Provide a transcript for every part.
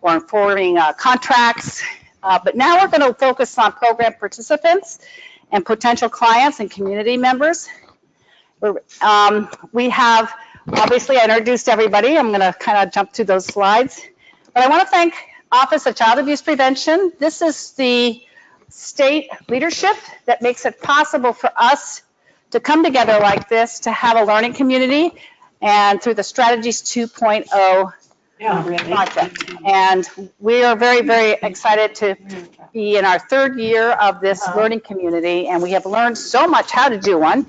or informing contracts. But now we're going to focus on program participants and potential clients and community members. We have, obviously, I introduced everybody. I'm going to kind of jump through those slides. But I want to thank Office of Child Abuse Prevention. This is the state leadership that makes it possible for us to come together like this, to have a learning community, and through the Strategies 2.0 project. And we are very, very excited to be in our third year of this learning community, and we have learned so much how to do one.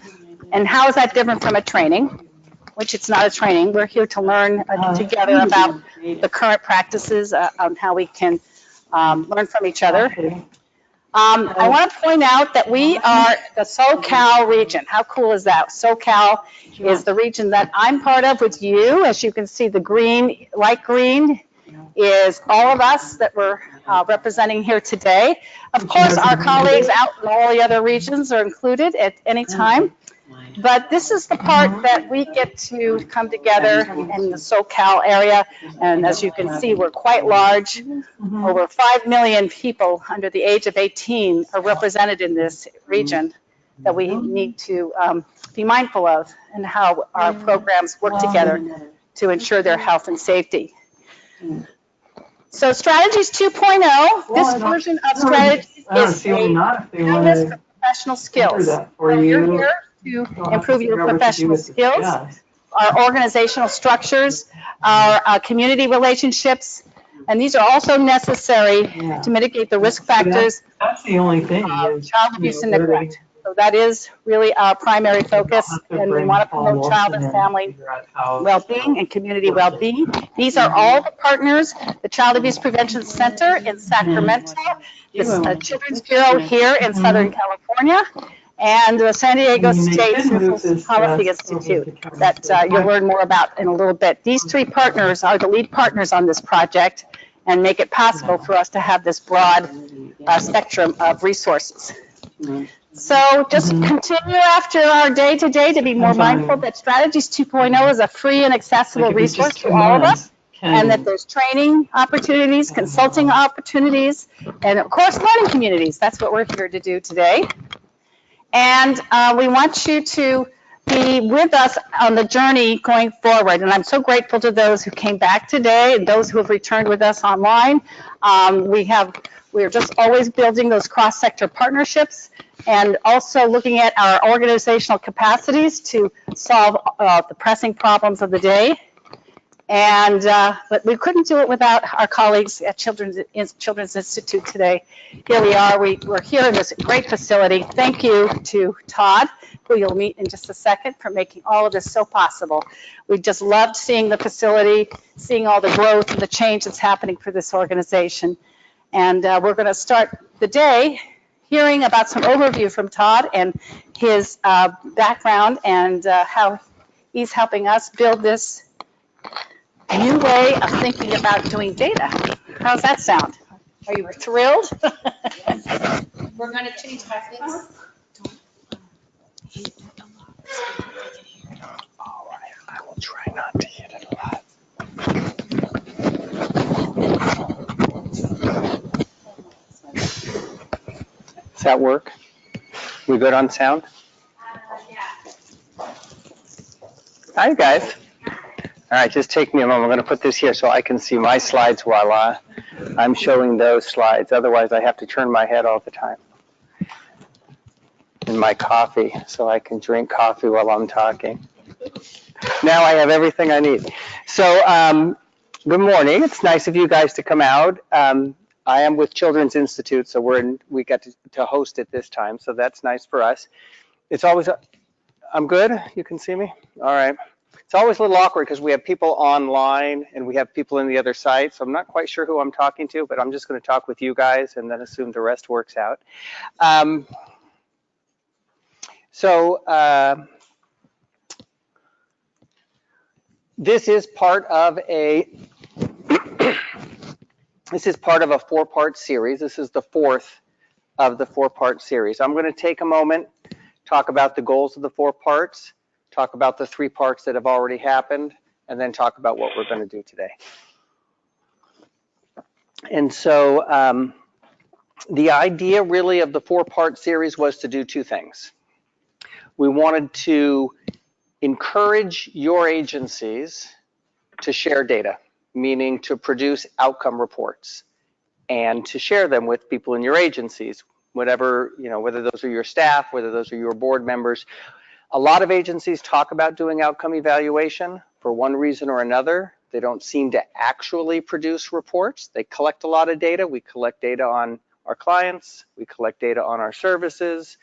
And how is that different from a training, which it's not a training. We're here to learn together about the current practices on how we can learn from each other. I want to point out that we are the SoCal region. How cool is that? SoCal is the region that I'm part of with you. As you can see, the green, light green, is all of us that we're representing here today. Of course, our colleagues out in all the other regions are included at any time. But this is the part that we get to come together in the SoCal area. And as you can see, we're quite large. Over 5 million people under the age of 18 are represented in this region that we need to be mindful of, and how our programs work together to ensure their health and safety. So Strategies 2.0, this version of Strategies is a canvas for professional skills. You're here to improve your professional skills, our organizational structures, our community relationships, and these are also necessary to mitigate the risk factors that's the only thing of child abuse and neglect. So that is really our primary focus, and we want to promote child and family well-being and community well-being. These are all the partners, the Child Abuse Prevention Center in Sacramento, the Children's Bureau here in Southern California, and the San Diego State Social Policy Institute that you'll learn more about in a little bit. These three partners are the lead partners on this project and make it possible for us to have this broad spectrum of resources. So just continue after our day-to-day to be more mindful that Strategies 2.0 is a free and accessible resource for all of us, and that there's training opportunities, consulting opportunities, and of course learning communities. That's what we're here to do today. And we want you to be with us on the journey going forward. And I'm so grateful to those who came back today and those who have returned with us online. We're just always building those cross-sector partnerships and also looking at our organizational capacities to solve the pressing problems of the day. And but we couldn't do it without our colleagues at Children's Institute today. Here we are. We're here in this great facility. Thank you to Todd, who you'll meet in just a second, for making all of this so possible. We just loved seeing the facility, seeing all the growth and the change that's happening for this organization. And we're going to start the day hearing about some overview from Todd and his background and how he's helping us build this new way of thinking about doing data. How's that sound? Are you thrilled? We're going to change topics. All right, I will try not to hit it a lot. Does that work? We good on sound? Yeah. Hi, guys. All right, just take me a moment. I'm going to put this here so I can see my slides while I'm showing those slides. Otherwise, I have to turn my head all the time. And my coffee, so I can drink coffee while I'm talking. Now I have everything I need. So good morning. It's nice of you guys to come out. I am with Children's Institute, so we got to host it this time, so that's nice for us. It's always, I'm good? You can see me? All right. It's always a little awkward because we have people online and we have people in the other side, so I'm not quite sure who I'm talking to, but I'm just going to talk with you guys and then assume the rest works out. This is part of a four-part series. This is the fourth of the four-part series. I'm going to take a moment, talk about the goals of the 4 parts, talk about the 3 parts that have already happened, and then talk about what we're going to do today. And so the idea really of the 4-part series was to do 2 things. We wanted to encourage your agencies to share data, meaning to produce outcome reports and to share them with people in your agencies, whatever, whether those are your staff, whether those are your board members. A lot of agencies talk about doing outcome evaluation for one reason or another. They don't seem to actually produce reports. They collect a lot of data. We collect data on our clients. We collect data on our services.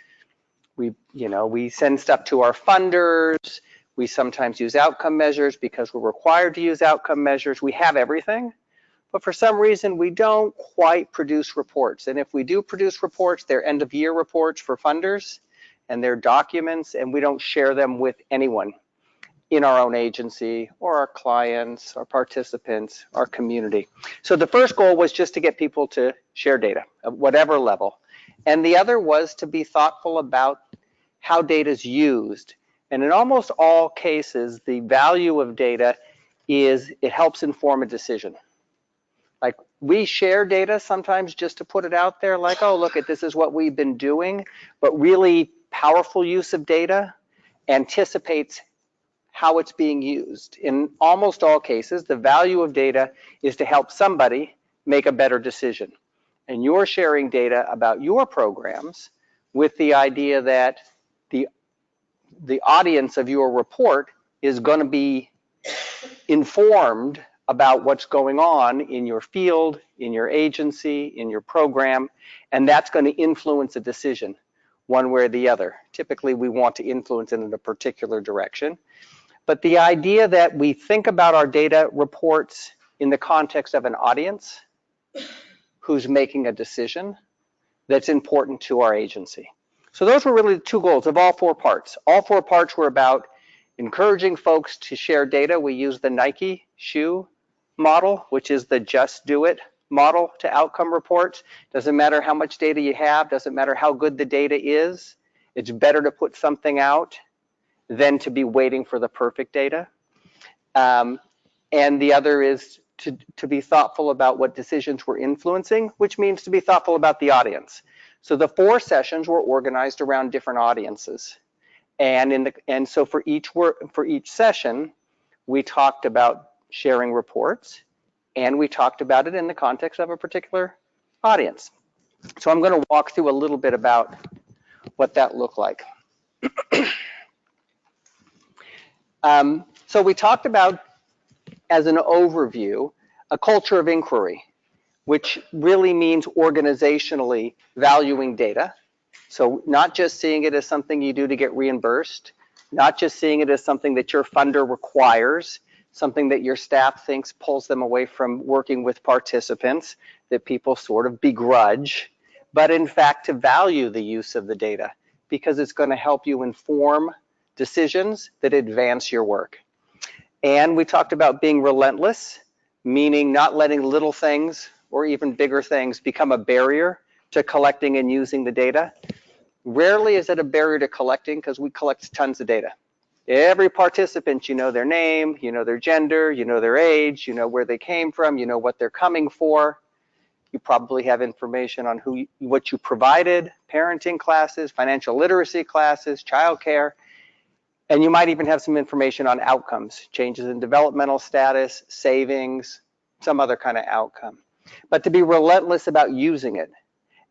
We send stuff to our funders. We sometimes use outcome measures because we're required to use outcome measures. We have everything, but for some reason we don't quite produce reports. And if we do produce reports, they're end of year reports for funders, and they're documents, and we don't share them with anyone in our own agency or our clients, our participants, our community. So the first goal was just to get people to share data at whatever level. And the other was to be thoughtful about how data is used. And in almost all cases, the value of data is it helps inform a decision. Like, we share data sometimes just to put it out there, like, oh, look, this is what we've been doing. But really powerful use of data anticipates how it's being used. In almost all cases, the value of data is to help somebody make a better decision. And you're sharing data about your programs with the idea that the audience of your report is going to be informed about what's going on in your field, in your agency, in your program, and that's going to influence a decision one way or the other. Typically, we want to influence it in a particular direction. But the idea that we think about our data reports in the context of an audience who's making a decision that's important to our agency. So those were really the 2 goals of all 4 parts. All 4 parts were about encouraging folks to share data. We use the Nike shoe model, which is the just do it model to outcome reports. Doesn't matter how much data you have, doesn't matter how good the data is. It's better to put something out than to be waiting for the perfect data. And the other is to be thoughtful about what decisions we're influencing, which means to be thoughtful about the audience. So the 4 sessions were organized around different audiences. And so for each session, we talked about sharing reports, and we talked about it in the context of a particular audience. So I'm going to walk through a little bit about what that looked like. So we talked about, as an overview, a culture of inquiry, which really means organizationally valuing data. So not just seeing it as something you do to get reimbursed, not just seeing it as something that your funder requires, something that your staff thinks pulls them away from working with participants, that people sort of begrudge, but in fact to value the use of the data because it's going to help you inform decisions that advance your work. And we talked about being relentless, meaning not letting little things or even bigger things become a barrier to collecting and using the data. Rarely is it a barrier to collecting because we collect tons of data. Every participant, you know their name, you know their gender, you know their age, you know where they came from, you know what they're coming for. You probably have information on what you provided, parenting classes, financial literacy classes, childcare. And you might even have some information on outcomes, changes in developmental status, savings, some other kind of outcome. But to be relentless about using it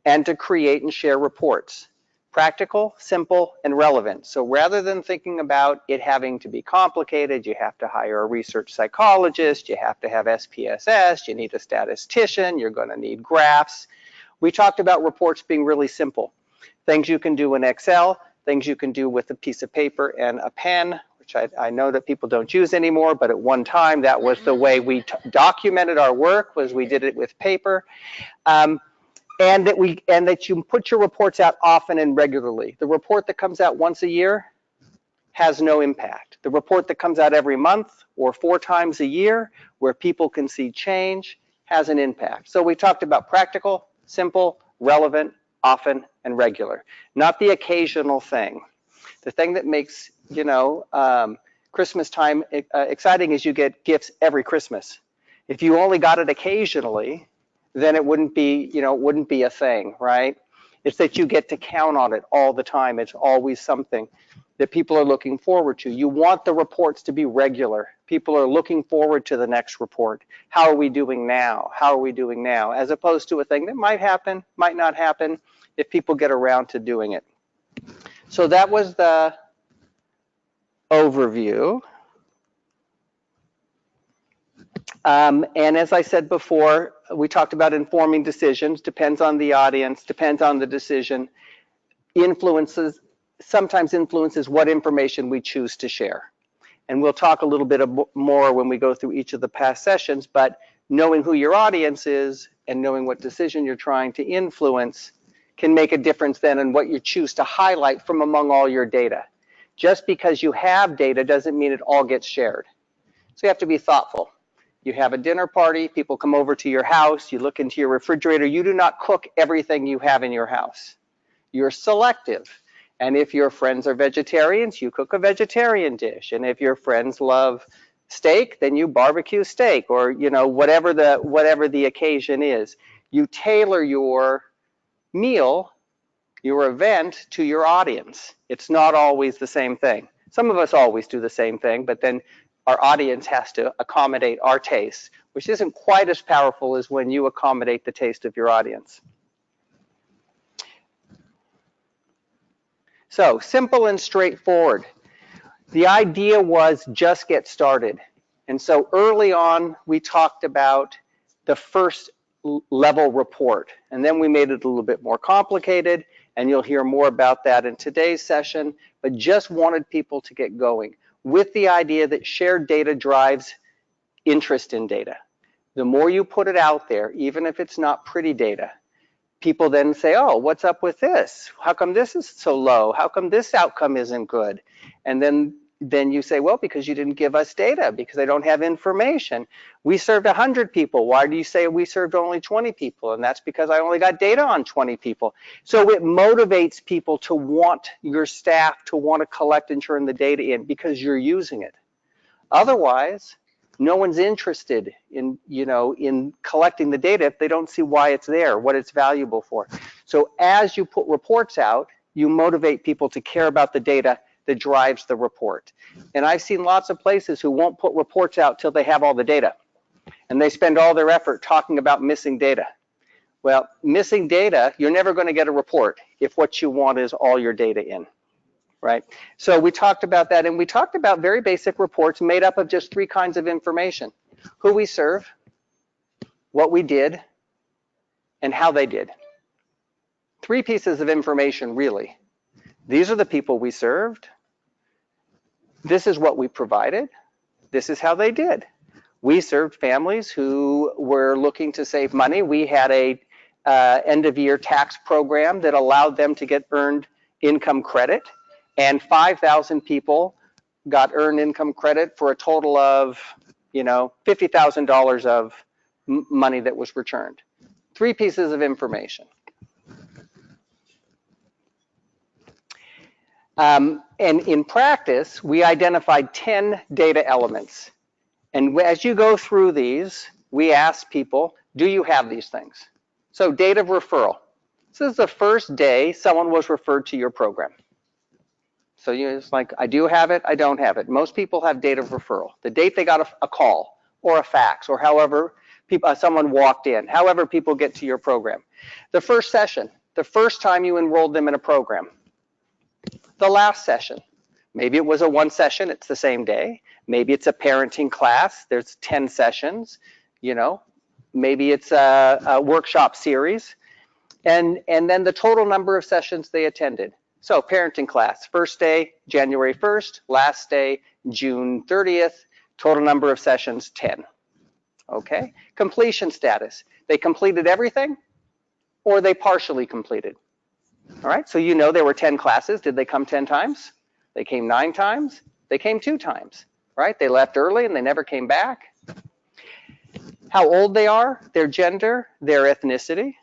and to create and share reports, practical, simple, and relevant. So rather than thinking about it having to be complicated, you have to hire a research psychologist, you have to have SPSS, you need a statistician, you're going to need graphs. We talked about reports being really simple. Things you can do in Excel, things you can do with a piece of paper and a pen, which I know that people don't use anymore, but at one time that was the way we documented our work, was we did it with paper. And that you put your reports out often and regularly. The report that comes out once a year has no impact. The report that comes out every month or 4 times a year, where people can see change, has an impact. So we talked about practical, simple, relevant, often, and regular. Not the occasional thing. The thing that makes, Christmas time exciting is you get gifts every Christmas. If you only got it occasionally, then it wouldn't be, it wouldn't be a thing, right? It's that you get to count on it all the time. It's always something that people are looking forward to. You want the reports to be regular. People are looking forward to the next report. How are we doing now? How are we doing now? As opposed to a thing that might happen, might not happen, if people get around to doing it. So that was the overview. And as I said before, we talked about informing decisions, depends on the audience, depends on the decision, sometimes influences what information we choose to share. And we'll talk a little bit more when we go through each of the past sessions, but knowing who your audience is and knowing what decision you're trying to influence can make a difference then in what you choose to highlight from among all your data. Just because you have data doesn't mean it all gets shared. So you have to be thoughtful. You have a dinner party, people come over to your house, you look into your refrigerator, you do not cook everything you have in your house. You're selective. And if your friends are vegetarians, you cook a vegetarian dish. And if your friends love steak, then you barbecue steak, or whatever the occasion is. You tailor your meal, your event, to your audience. It's not always the same thing. Some of us always do the same thing, but then our audience has to accommodate our taste, which isn't quite as powerful as when you accommodate the taste of your audience. So simple and straightforward. The idea was just get started. And so early on, we talked about the first level report, and then we made it a little bit more complicated, and you'll hear more about that in today's session, but just wanted people to get going with the idea that shared data drives interest in data. The more you put it out there, even if it's not pretty data, people then say, oh, what's up with this? How come this is so low? How come this outcome isn't good? And then you say, well, because you didn't give us data, because I don't have information. We served 100 people. Why do you say we served only 20 people? And that's because I only got data on 20 people. So it motivates people to want your staff to want to collect and turn the data in because you're using it. Otherwise, no one's interested in, in collecting the data if they don't see why it's there, what it's valuable for. So as you put reports out, you motivate people to care about the data that drives the report. And I've seen lots of places who won't put reports out till they have all the data. And they spend all their effort talking about missing data. Well, missing data, you're never going to get a report if what you want is all your data in, right? So we talked about that, and we talked about very basic reports made up of just 3 kinds of information: who we serve, what we did, and how they did. 3 pieces of information, really. These are the people we served. This is what we provided. This is how they did. We served families who were looking to save money. We had a end-of-year tax program that allowed them to get earned income credit, and 5,000 people got earned income credit for a total of, $50,000 of money that was returned. 3 pieces of information. And in practice, we identified 10 data elements. And as you go through these, we ask people, do you have these things? So date of referral. This is the first day someone was referred to your program. So it's like, I do have it, I don't have it. Most people have date of referral. The date they got a call or a fax, or however someone walked in, however people get to your program. The first session, the first time you enrolled them in a program. The last session. Maybe it was a 1 session, it's the same day. Maybe it's a parenting class, there's 10 sessions, Maybe it's a workshop series. And then the total number of sessions they attended. So parenting class, first day, January 1st, last day, June 30th, total number of sessions, 10. Okay, completion status. They completed everything or they partially completed. All right, so there were 10 classes. Did they come 10 times? They came 9 times. They came 2 times, right? They left early and they never came back. How old they are, their gender, their ethnicity.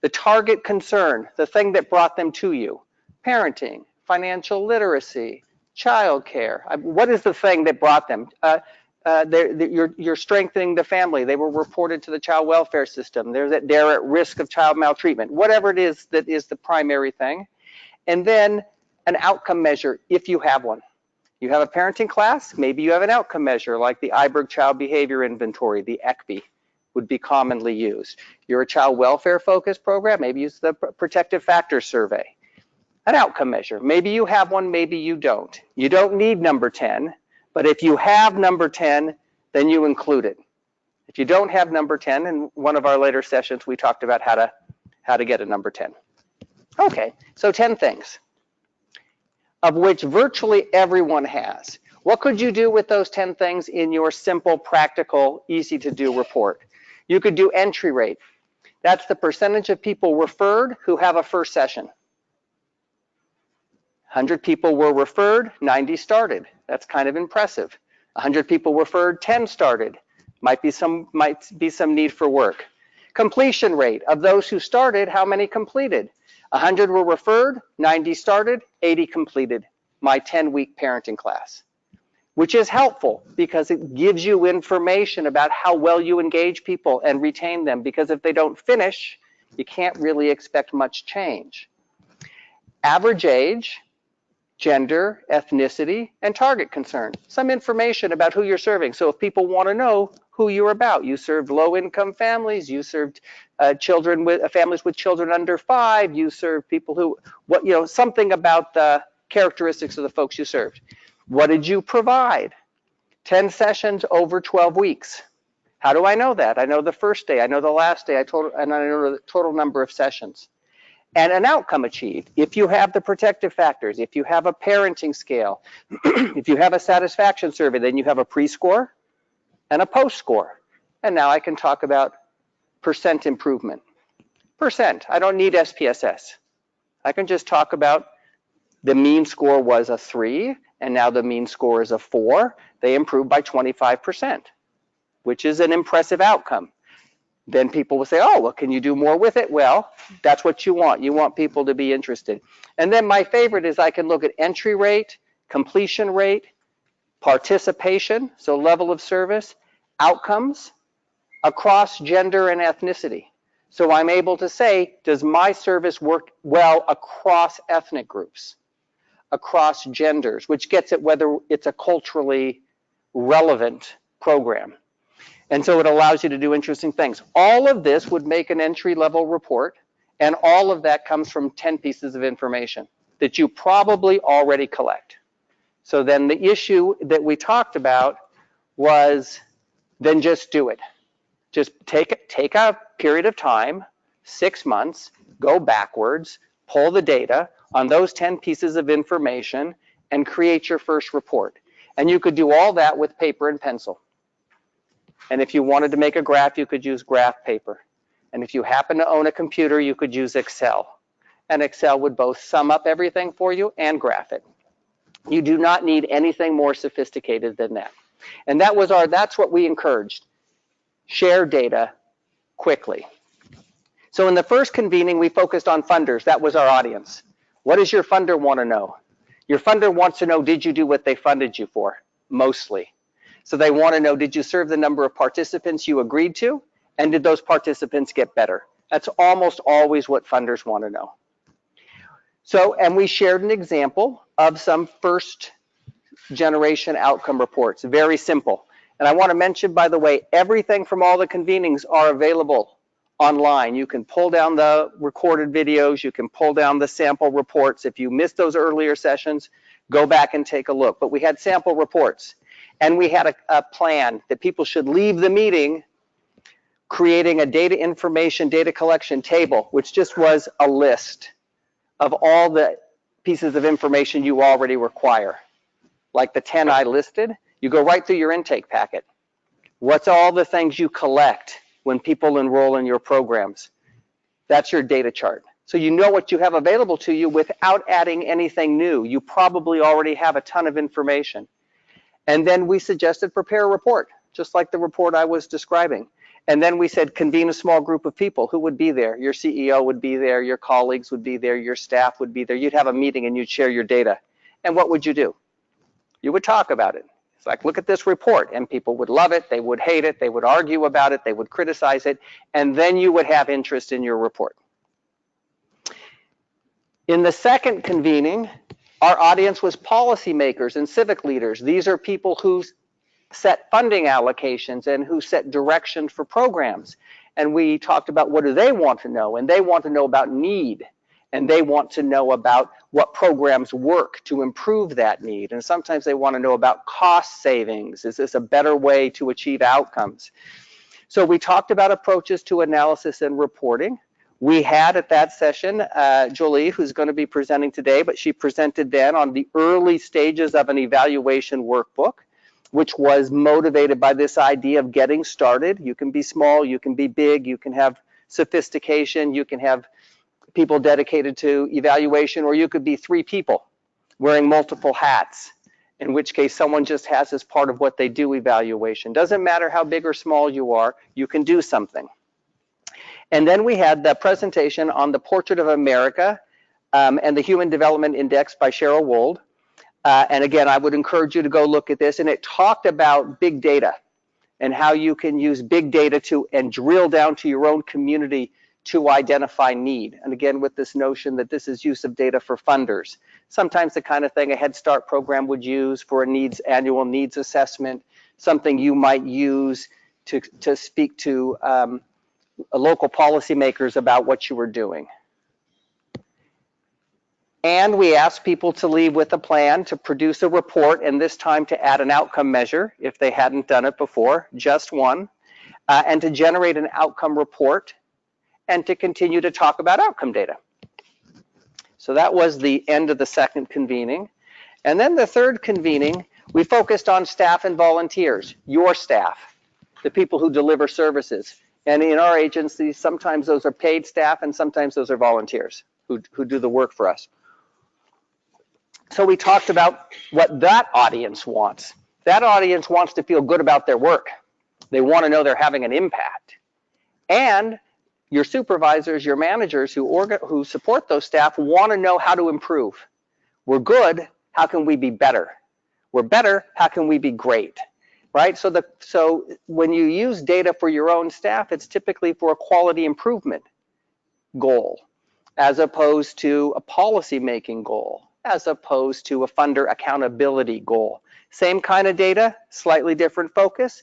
The target concern, the thing that brought them to you. Parenting, financial literacy, childcare. What is the thing that brought them? you're strengthening the family. They were reported to the child welfare system. They're at risk of child maltreatment, whatever it is that is the primary thing. And then an outcome measure, if you have one. You have a parenting class, maybe you have an outcome measure like the iBerg Child Behavior Inventory, the ECBI would be commonly used. You're a child welfare focused program, maybe use the Protective Factors Survey. An outcome measure, maybe you have one, maybe you don't. You don't need number 10, but if you have number 10, then you include it. If you don't have number 10, in one of our later sessions, we talked about how to get a number 10. Okay, so 10 things, of which virtually everyone has. What could you do with those 10 things in your simple, practical, easy to do report? You could do entry rate. That's the percentage of people referred who have a first session. 100 people were referred, 90 started. That's kind of impressive. 100 people referred, 10 started. Might be some need for work. Completion rate of those who started, how many completed? 100 were referred, 90 started, 80 completed my 10-week parenting class, which is helpful because it gives you information about how well you engage people and retain them, because if they don't finish, you can't really expect much change. Average age, gender, ethnicity, and target concern. Some information about who you're serving. So if people want to know who you're about, you served low-income families, you served families with children under 5, you served people who, something about the characteristics of the folks you served. What did you provide? 10 sessions over 12 weeks. How do I know that? I know the first day, I know the last day, and I know the total number of sessions. And an outcome achieved. If you have the protective factors, if you have a parenting scale, if you have a satisfaction survey, then you have a pre-score and a post-score. And now I can talk about percent improvement. Percent, I don't need SPSS. I can just talk about the mean score was a 3, and now the mean score is a 4. They improved by 25%, which is an impressive outcome. Then people will say, oh, well, can you do more with it? Well, that's what you want. You want people to be interested. And then my favorite is I can look at entry rate, completion rate, participation, so level of service, outcomes across gender and ethnicity. So I'm able to say, does my service work well across ethnic groups, across genders, which gets at whether it's a culturally relevant program. And so it allows you to do interesting things. All of this would make an entry-level report, and all of that comes from 10 pieces of information that you probably already collect. So then the issue that we talked about was then just do it. Just take a period of time, 6 months, go backwards, pull the data on those 10 pieces of information, and create your first report. And you could do all that with paper and pencil. And if you wanted to make a graph, you could use graph paper. And if you happen to own a computer, you could use Excel. And Excel would both sum up everything for you and graph it. You do not need anything more sophisticated than that. And that's what we encouraged. Share data quickly. So in the first convening, we focused on funders. That was our audience. What does your funder want to know? Your funder wants to know, did you do what they funded you for? Mostly. So they want to know, did you serve the number of participants you agreed to? And did those participants get better? That's almost always what funders want to know. So, and we shared an example of some first generation outcome reports, very simple. And I want to mention, by the way, everything from all the convenings are available online. You can pull down the recorded videos, you can pull down the sample reports. If you missed those earlier sessions, go back and take a look. But we had sample reports. And we had a plan that people should leave the meeting creating a data information, data collection table, which just was a list of all the pieces of information you already require. Like the 10 I listed, you go right through your intake packet. What's all the things you collect when people enroll in your programs? That's your data chart. So you know what you have available to you without adding anything new. You probably already have a ton of information. And then we suggested prepare a report, just like the report I was describing. And then we said convene a small group of people. Who would be there? Your CEO would be there, your colleagues would be there, your staff would be there. You'd have a meeting and you'd share your data. And what would you do? You would talk about it. It's like, look at this report, and people would love it, they would hate it, they would argue about it, they would criticize it, and then you would have interest in your report. In the second convening, our audience was policymakers and civic leaders. These are people who set funding allocations and who set direction for programs. And we talked about what do they want to know, and they want to know about need, and they want to know about what programs work to improve that need. And sometimes they want to know about cost savings. Is this a better way to achieve outcomes? So we talked about approaches to analysis and reporting. We had at that session, Jolie, who's going to be presenting today, but she presented then on the early stages of an evaluation workbook, which was motivated by this idea of getting started. You can be small, you can be big, you can have sophistication, you can have people dedicated to evaluation, or you could be 3 people wearing multiple hats, in which case someone just has as part of what they do evaluation. Doesn't matter how big or small you are, you can do something. And then we had the presentation on the Portrait of America and the Human Development Index by Cheryl Wold. And again, I would encourage you to go look at this. And it talked about big data and how you can use big data and drill down to your own community to identify need. And again, with this notion that this is use of data for funders. Sometimes the kind of thing a Head Start program would use for a annual needs assessment, something you might use to speak to local policymakers about what you were doing. And we asked people to leave with a plan to produce a report, and this time to add an outcome measure if they hadn't done it before, just one, and to generate an outcome report and to continue to talk about outcome data. So that was the end of the second convening. And then the third convening, we focused on staff and volunteers, your staff, the people who deliver services. And in our agency, sometimes those are paid staff and sometimes those are volunteers who do the work for us. So we talked about what that audience wants. That audience wants to feel good about their work. They want to know they're having an impact. And your supervisors, your managers who support those staff want to know how to improve. We're good, how can we be better? We're better, how can we be great? Right? So when you use data for your own staff, it's typically for a quality improvement goal, as opposed to a policy making goal, as opposed to a funder accountability goal. Same kind of data, slightly different focus,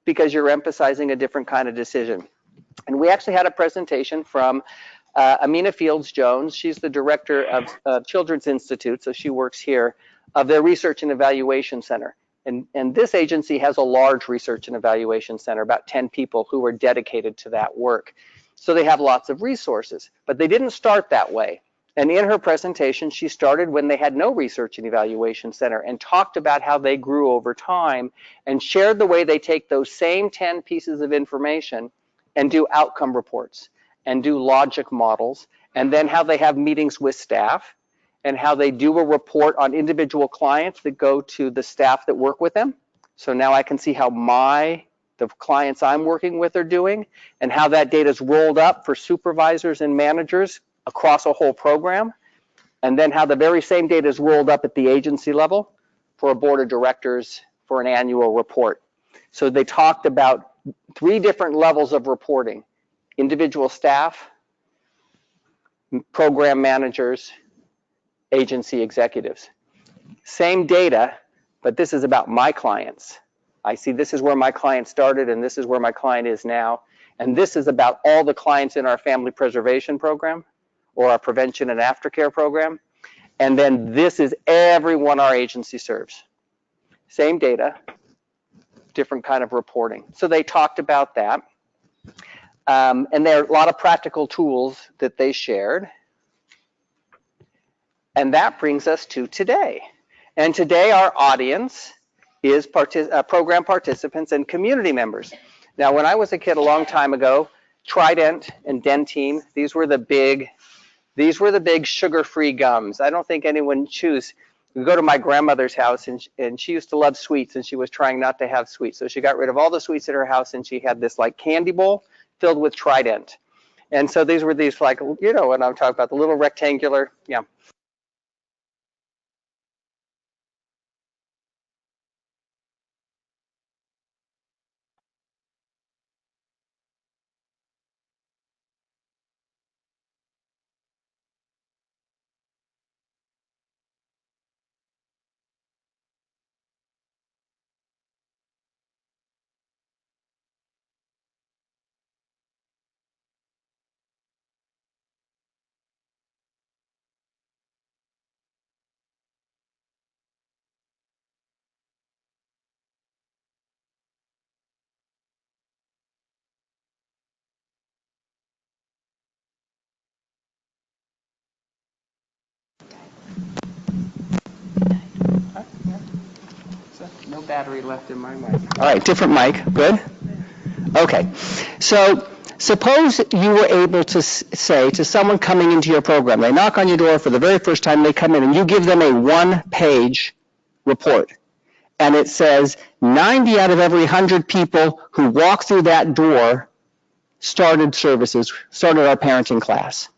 because you're emphasizing a different kind of decision. And we actually had a presentation from Amina Fields-Jones. She's the director of Children's Institute, so she works here, of their Research and Evaluation Center. And this agency has a large research and evaluation center, about 10 people who are dedicated to that work. So they have lots of resources, but they didn't start that way. And in her presentation, she started when they had no research and evaluation center and talked about how they grew over time and shared the way they take those same 10 pieces of information and do outcome reports and do logic models, and then how they have meetings with staff and how they do a report on individual clients that go to the staff that work with them. So now I can see how the clients I'm working with are doing, and how that data is rolled up for supervisors and managers across a whole program, and then how the very same data is rolled up at the agency level for a board of directors for an annual report. So they talked about 3 different levels of reporting: individual staff, program managers, agency executives. Same data, but this is about my clients. I see this is where my client started and this is where my client is now. And this is about all the clients in our family preservation program or our prevention and aftercare program. And then this is everyone our agency serves. Same data, different kind of reporting. So they talked about that. And there are a lot of practical tools that they shared. And that brings us to today. And today our audience is program participants and community members. Now, when I was a kid a long time ago, Trident and Dentine, these were the big sugar-free gums. I don't think anyone chews. We go to my grandmother's house, and she used to love sweets, and she was trying not to have sweets. So she got rid of all the sweets at her house, and she had this like candy bowl filled with Trident. And so these were these, like, you know what I'm talking about, the little rectangular, yeah. No battery left in my mic. All right, different mic, good? Okay, so suppose you were able to say to someone coming into your program, they knock on your door for the very first time, they come in, and you give them a one-page report. And it says 90 out of every 100 people who walk through that door started services, started our parenting class.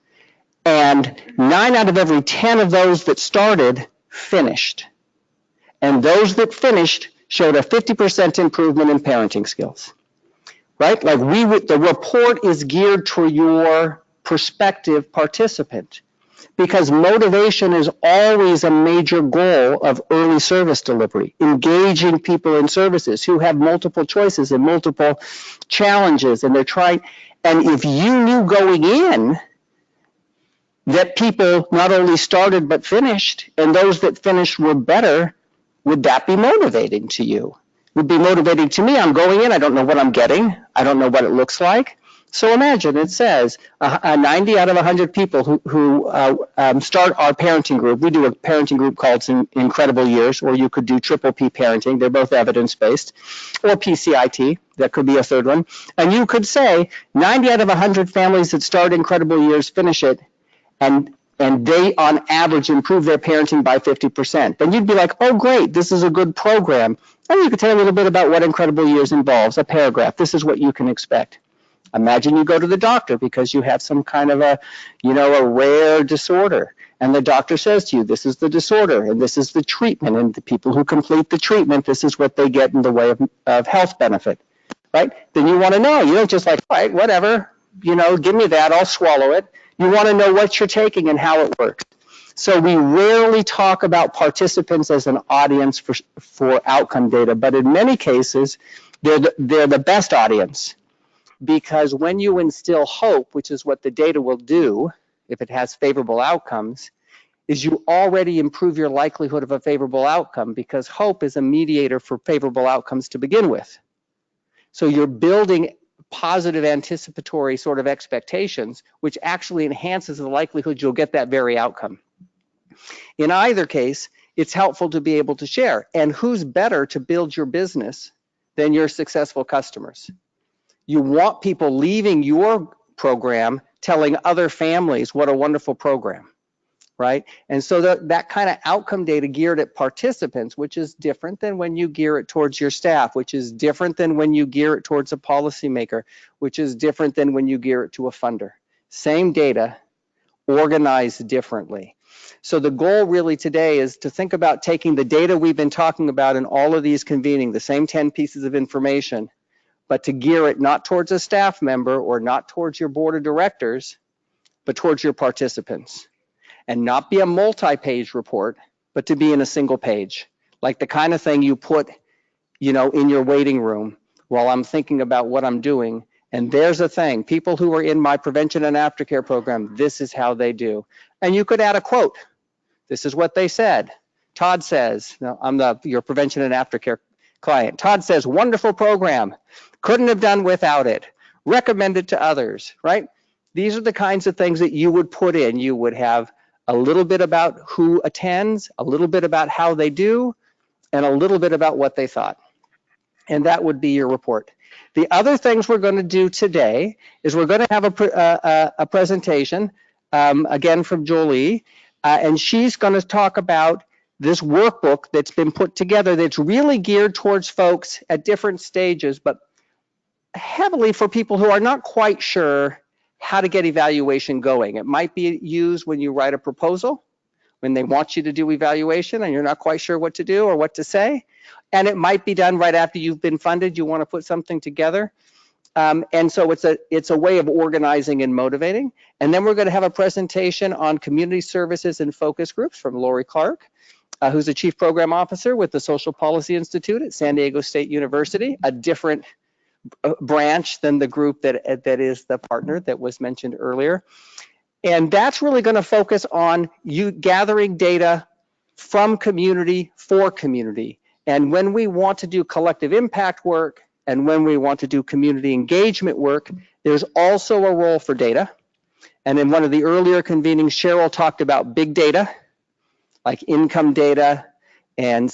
And 9 out of every 10 of those that started finished. And those that finished showed a 50% improvement in parenting skills. Right? Like the report is geared to your prospective participant, because motivation is always a major goal of early service delivery, engaging people in services who have multiple choices and multiple challenges, and they're trying. And if you knew going in that people not only started but finished, and those that finished were better, would that be motivating to you? Would be motivating to me. I'm going in, I don't know what I'm getting, I don't know what it looks like. So imagine it says 90 out of 100 people who start our parenting group. We do a parenting group called Incredible Years, or you could do Triple P Parenting. They're both evidence-based, or PCIT. That could be a third one. And you could say 90 out of 100 families that start Incredible Years finish it, and they, on average, improve their parenting by 50%. Then you'd be like, oh, great, this is a good program. And you could tell a little bit about what Incredible Years involves, a paragraph. This is what you can expect. Imagine you go to the doctor because you have some kind of a rare disorder. And the doctor says to you, this is the disorder, and this is the treatment. And the people who complete the treatment, this is what they get in the way of health benefit, right? Then you want to know. You don't just like, all right, whatever, give me that, I'll swallow it. You want to know what you're taking and how it works. So we rarely talk about participants as an audience for outcome data, but in many cases, they're the best audience. Because when you instill hope, which is what the data will do if it has favorable outcomes, is you already improve your likelihood of a favorable outcome, because hope is a mediator for favorable outcomes to begin with. So you're building positive anticipatory sort of expectations, which actually enhances the likelihood you'll get that very outcome. In either case, it's helpful to be able to share. And who's better to build your business than your successful customers? You want people leaving your program telling other families what a wonderful program, right? And so that kind of outcome data geared at participants, which is different than when you gear it towards your staff, which is different than when you gear it towards a policymaker, which is different than when you gear it to a funder. Same data, organized differently. So the goal really today is to think about taking the data we've been talking about in all of these convening, the same 10 pieces of information, but to gear it not towards a staff member or not towards your board of directors, but towards your participants. And not be a multi-page report, but to be in a single page, like the kind of thing you put, in your waiting room while I'm thinking about what I'm doing. And there's a thing, people who are in my prevention and aftercare program, this is how they do. And you could add a quote. This is what they said. Todd says, I'm your prevention and aftercare client. Todd says, wonderful program. Couldn't have done without it. Recommend it to others, right? These are the kinds of things that you would put in. You would have a little bit about who attends, a little bit about how they do, and a little bit about what they thought. And that would be your report. The other things we're going to do today is we're going to have a presentation, again from Jolie, and she's going to talk about this workbook that's been put together that's really geared towards folks at different stages, but heavily for people who are not quite sure how to get evaluation going. It might be used when you write a proposal, when they want you to do evaluation and you're not quite sure what to do or what to say. And it might be done right after you've been funded, you want to put something together. And so it's a way of organizing and motivating. And then we're going to have a presentation on community services and focus groups from Lori Clark, who's the Chief Program Officer with the Social Policy Institute at San Diego State University, a different branch than the group that is the partner that was mentioned earlier. And that's really going to focus on you gathering data from community for community. And when we want to do collective impact work and when we want to do community engagement work, there's also a role for data. And in one of the earlier convenings, Cheryl talked about big data, like income data and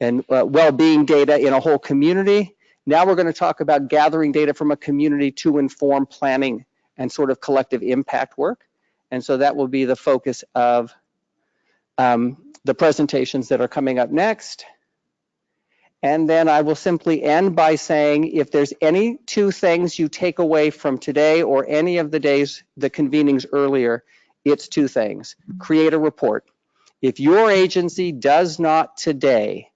and well-being data in a whole community. Now we're going to talk about gathering data from a community to inform planning and sort of collective impact work. And so that will be the focus of the presentations that are coming up next. And then I will simply end by saying, if there's any two things you take away from today or any of the days, the convenings earlier, it's two things. Create a report. If your agency does not today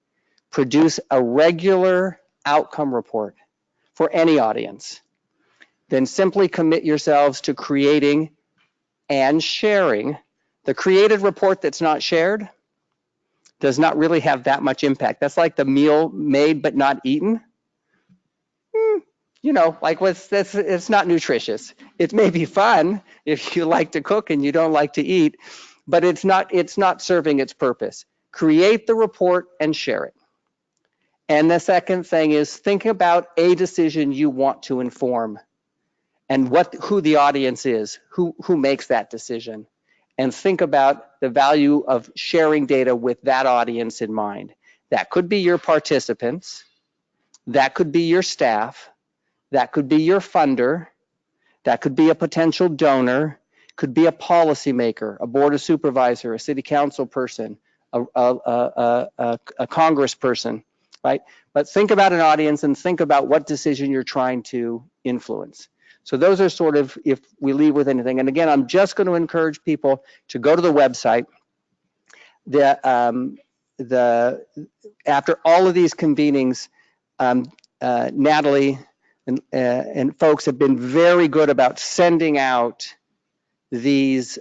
produce a regular outcome report for any audience, then simply commit yourselves to creating and sharing. The created report that's not shared does not really have that much impact. That's like the meal made but not eaten. You know, like it's not nutritious. It may be fun if you like to cook and you don't like to eat, but it's not serving its purpose. Create the report and share it. And the second thing is think about a decision you want to inform and who the audience is, who makes that decision. And think about the value of sharing data with that audience in mind. That could be your participants, that could be your staff, that could be your funder, that could be a potential donor, could be a policymaker, a board of supervisor, a city council person, a congressperson, right? But think about an audience and think about what decision you're trying to influence. So those are sort of, if we leave with anything. And again, I'm just going to encourage people to go to the website. After all of these convenings, Natalie and folks have been very good about sending out these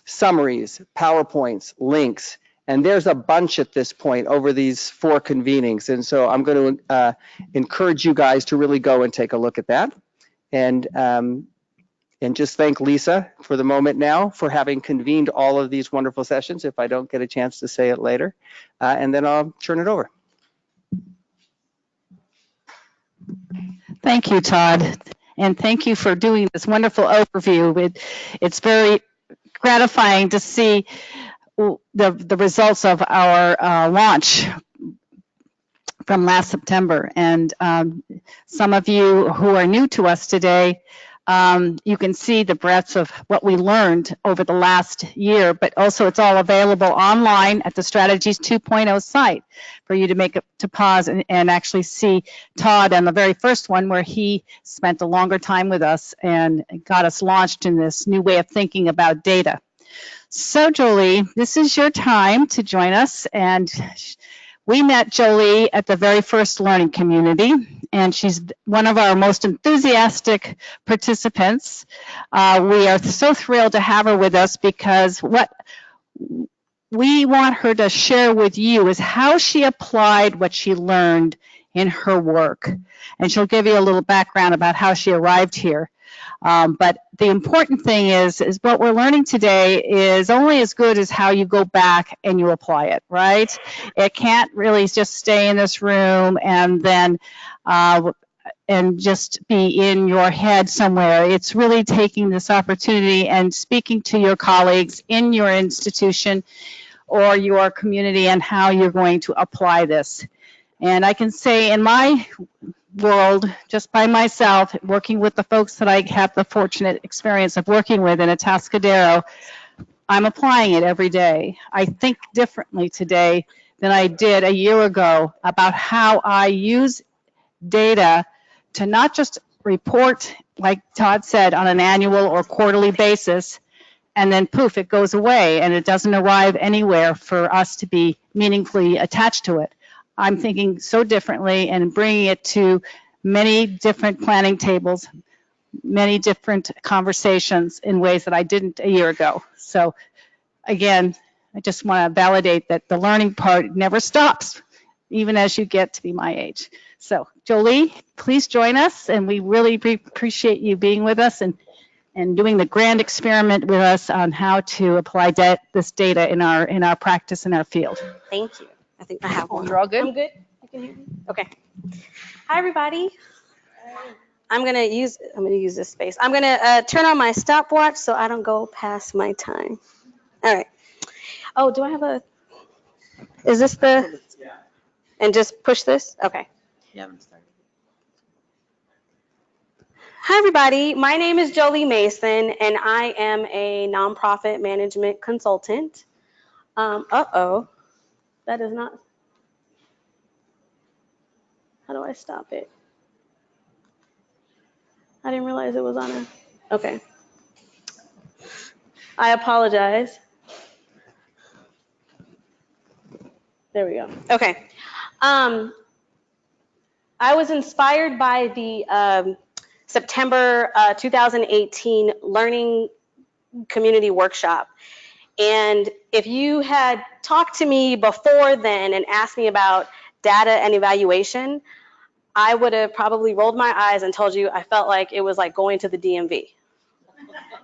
summaries, PowerPoints, links, and there's a bunch at this point over these 4 convenings. And so I'm going to encourage you guys to really go and take a look at that. And just thank Lisa for the moment now for having convened all of these wonderful sessions, if I don't get a chance to say it later, and then I'll turn it over. Thank you, Todd, and thank you for doing this wonderful overview. It's very gratifying to see the results of our launch from last September. And some of you who are new to us today, you can see the breadth of what we learned over the last year, but also it's all available online at the Strategies 2.0 site for you to pause and actually see Todd on the very first one, where he spent a longer time with us and got us launched in this new way of thinking about data. So Jolie, this is your time to join us, and we met Jolie at the very first learning community, and she's one of our most enthusiastic participants. We are so thrilled to have her with us because what we want her to share with you is how she applied what she learned in her work. And she'll give you a little background about how she arrived here. But the important thing is what we're learning today is only as good as how you go back and you apply it, right? It can't really just stay in this room and then and just be in your head somewhere. It's really taking this opportunity and speaking to your colleagues in your institution or your community and how you're going to apply this. And I can say in my world, just by myself, working with the folks that I have the fortunate experience of working with in Atascadero, I'm applying it every day. I think differently today than I did a year ago about how I use data to not just report, like Todd said, on an annual or quarterly basis, and then poof, it goes away and it doesn't arrive anywhere for us to be meaningfully attached to it. I'm thinking so differently and bringing it to many different planning tables, many different conversations in ways that I didn't a year ago. So again, I just want to validate that the learning part never stops, even as you get to be my age. So Jolie, please join us, and we really appreciate you being with us and doing the grand experiment with us on how to apply this data in our practice in our field. Thank you. I think I have one. You're all good? I'm good. You can hear me? Okay. Hi, everybody. I'm gonna use this space. I'm gonna turn on my stopwatch so I don't go past my time. All right. Oh, do I have is this the? And just push this? Okay. You haven't started. Hi, everybody. My name is Jolie Mason, and I am a nonprofit management consultant. Uh-oh. That is not. How do I stop it? I didn't realize it was on a. Okay. I apologize. There we go. Okay. I was inspired by the September 2018 Learning Community Workshop. And if you had talked to me before then and asked me about data and evaluation, I would have probably rolled my eyes and told you I felt like it was like going to the DMV.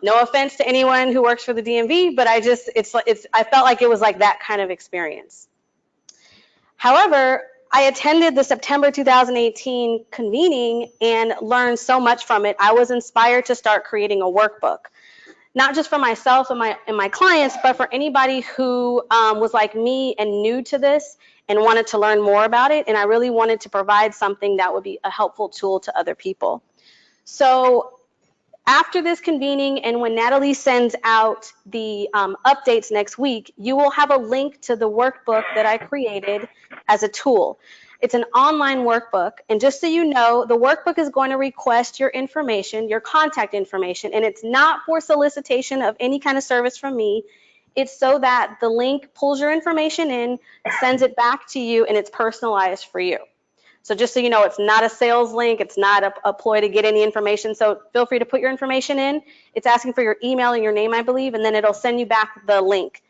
No offense to anyone who works for the DMV, but I felt like it was like that kind of experience. However, I attended the September 2018 convening and learned so much from it. I was inspired to start creating a workbook, not just for myself and my clients, but for anybody who was like me and new to this and wanted to learn more about it. And I really wanted to provide something that would be a helpful tool to other people. So after this convening, and when Natalie sends out the updates next week, you will have a link to the workbook that I created as a tool. It's an online workbook, and just so you know, the workbook is going to request your information, your contact information, and it's not for solicitation of any kind of service from me. It's so that the link pulls your information in, sends it back to you, and it's personalized for you. So just so you know, it's not a sales link, it's not a ploy to get any information, so feel free to put your information in. It's asking for your email and your name, I believe, and then it'll send you back the link.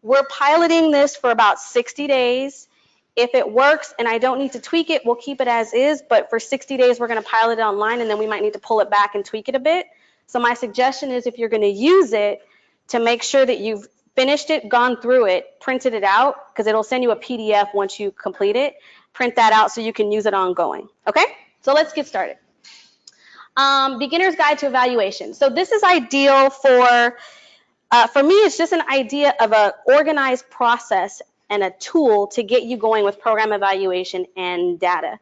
We're piloting this for about 60 days. If it works and I don't need to tweak it, we'll keep it as is, but for 60 days, we're gonna pilot it online, and then we might need to pull it back and tweak it a bit. So my suggestion is, if you're gonna use it, to make sure that you've finished it, gone through it, printed it out, because it'll send you a PDF once you complete it. Print that out so you can use it ongoing. Okay, so let's get started. Beginner's Guide to Evaluation. So this is ideal for me, it's just an idea of an organized process and a tool to get you going with program evaluation and data.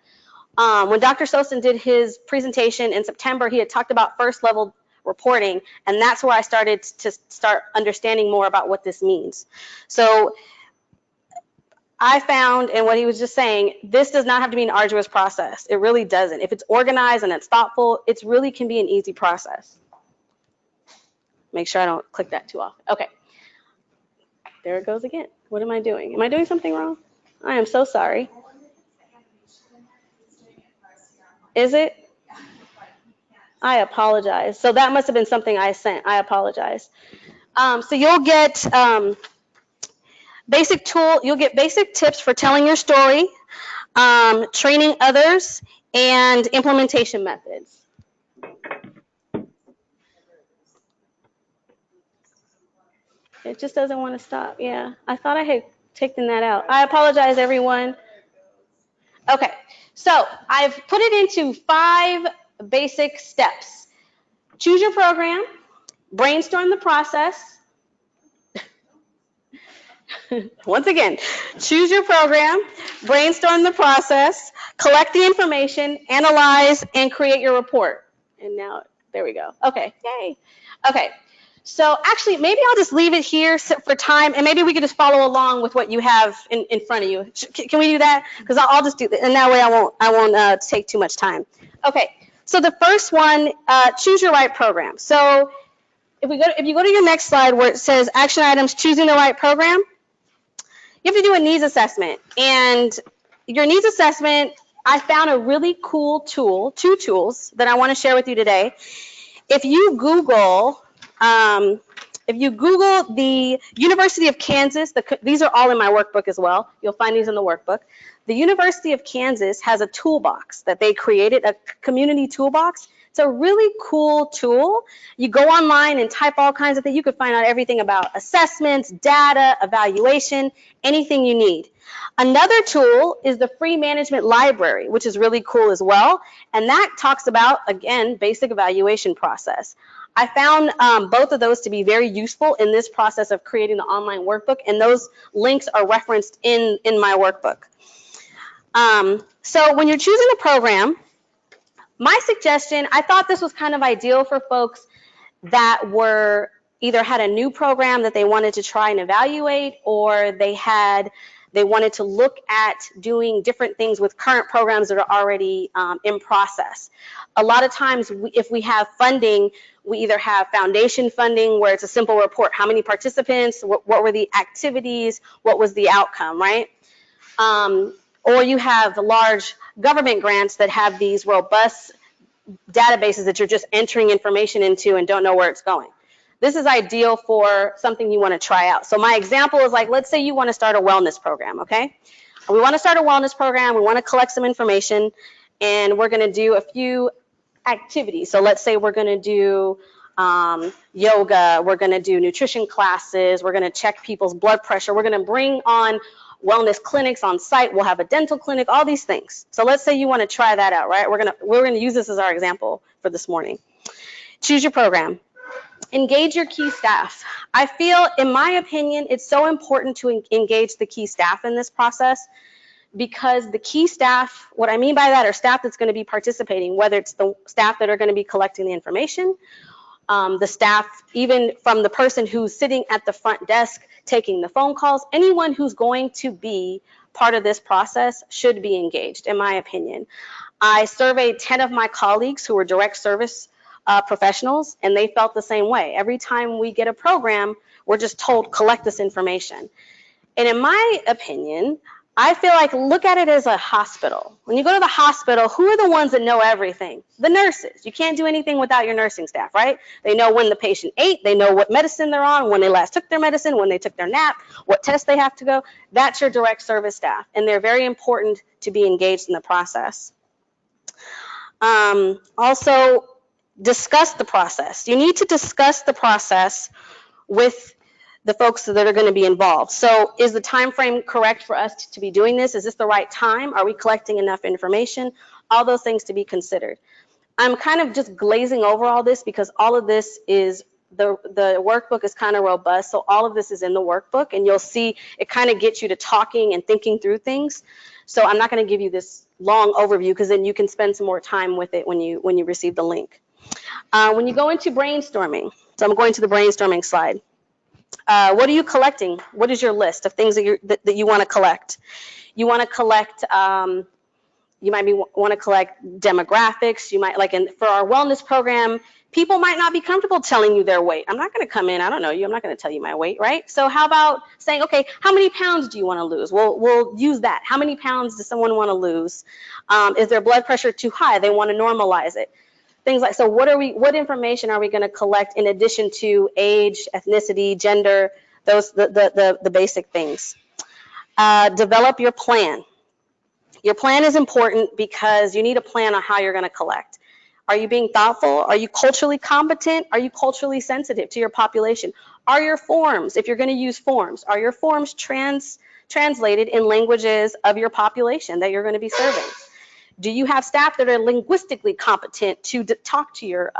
When Dr. Zodan did his presentation in September, he had talked about first level reporting, and that's where I started to start understanding more about what this means. So I found, and what he was just saying, this does not have to be an arduous process. It really doesn't. If it's organized and it's thoughtful, it really can be an easy process. Make sure I don't click that too often. Okay. There it goes again. What am I doing? Am I doing something wrong? I am so sorry. Is it? I apologize. So that must have been something I sent. I apologize. So you'll get you'll get basic tips for telling your story, training others, and implementation methods. It just doesn't want to stop. Yeah, I thought I had taken that out. I apologize, everyone. Okay, so I've put it into 5 basic steps. Choose your program, brainstorm the process. Once again, choose your program, brainstorm the process, collect the information, analyze, and create your report. And now, there we go. Okay, yay. Okay, so actually, maybe I'll just leave it here for time, and maybe we could just follow along with what you have in front of you. Can we do that? Because I'll just do that, and that way I won't take too much time. Okay, so the first one, choose your right program. So if you go to your next slide where it says action items, choosing the right program, you have to do a needs assessment. And your needs assessment, I found a really cool tool, 2 tools that I want to share with you today. If you Google the University of Kansas, these are all in my workbook as well. You'll find these in the workbook. The University of Kansas has a toolbox that they created, a community toolbox. It's a really cool tool. You go online and type all kinds of things. You could find out everything about assessments, data, evaluation, anything you need. Another tool is the free management library, which is really cool as well. And that talks about, again, basic evaluation process. I found both of those to be very useful in this process of creating the online workbook, and those links are referenced in my workbook. So when you're choosing a program, my suggestion, I thought this was kind of ideal for folks that were either had a new program that they wanted to try and evaluate, or they wanted to look at doing different things with current programs that are already in process. A lot of times, if we have funding, we either have foundation funding where it's a simple report, how many participants, what were the activities, what was the outcome, right? Or you have large government grants that have these robust databases that you're just entering information into and don't know where it's going. This is ideal for something you want to try out. So my example is like, let's say you want to start a wellness program, okay? We want to start a wellness program, we want to collect some information, and we're going to do a few activities. So let's say we're going to do yoga, we're going to do nutrition classes, we're going to check people's blood pressure, we're going to bring on wellness clinics on site, we'll have a dental clinic, all these things. So let's say you want to try that out, right? We're going to use this as our example for this morning. Choose your program. Engage your key staff. I feel, in my opinion, it's so important to engage the key staff in this process, because the key staff, what I mean by that are staff that's going to be participating, whether it's the staff that are going to be collecting the information, the staff, even from the person who's sitting at the front desk taking the phone calls, anyone who's going to be part of this process should be engaged, in my opinion. I surveyed 10 of my colleagues who were direct service professionals, and they felt the same way. Every time we get a program, we're just told, collect this information. And in my opinion, I feel like, look at it as a hospital. When you go to the hospital, who are the ones that know everything? The nurses. You can't do anything without your nursing staff, right? They know when the patient ate, they know what medicine they're on, when they last took their medicine, when they took their nap, what tests they have to go. That's your direct service staff, and they're very important to be engaged in the process. Also, discuss the process. You need to discuss the process with the folks that are going to be involved. So is the time frame correct for us to be doing this? Is this the right time? Are we collecting enough information? All those things to be considered. I'm kind of just glazing over all this because all of this is, the workbook is kind of robust. So all of this is in the workbook, and you'll see it kind of gets you to talking and thinking through things. So I'm not going to give you this long overview, because then you can spend some more time with it when you receive the link. When you go into brainstorming, so I'm going to the brainstorming slide. What are you collecting? What is your list of things that you want to collect? You want to collect, you might want to collect demographics. You might, like for our wellness program, people might not be comfortable telling you their weight. I'm not going to come in, I don't know you, I'm not going to tell you my weight, right? So how about saying, okay, how many pounds do you want to lose? We'll use that. How many pounds does someone want to lose? Is their blood pressure too high? They want to normalize it. Things like, so what information are we going to collect in addition to age, ethnicity, gender, those, the basic things. Develop your plan. Your plan is important because you need a plan on how you're going to collect. Are you being thoughtful? Are you culturally competent? Are you culturally sensitive to your population? Are your forms, if you're going to use forms, are your forms translated in languages of your population that you're going to be serving? Do you have staff that are linguistically competent to talk to your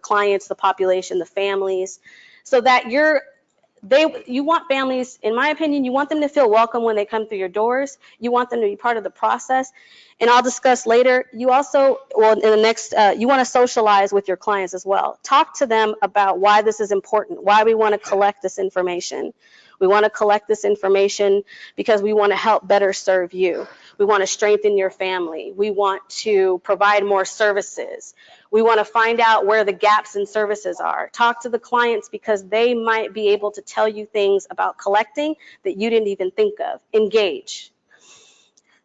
clients, the population, the families, so that you want families, in my opinion, you want them to feel welcome when they come through your doors. You want them to be part of the process. And I'll discuss later, you also, well, in the next, you want to socialize with your clients as well. Talk to them about why this is important, why we want to collect this information. We want to collect this information because we want to help better serve you. We want to strengthen your family. We want to provide more services. We want to find out where the gaps in services are. Talk to the clients because they might be able to tell you things about collecting that you didn't even think of. Engage.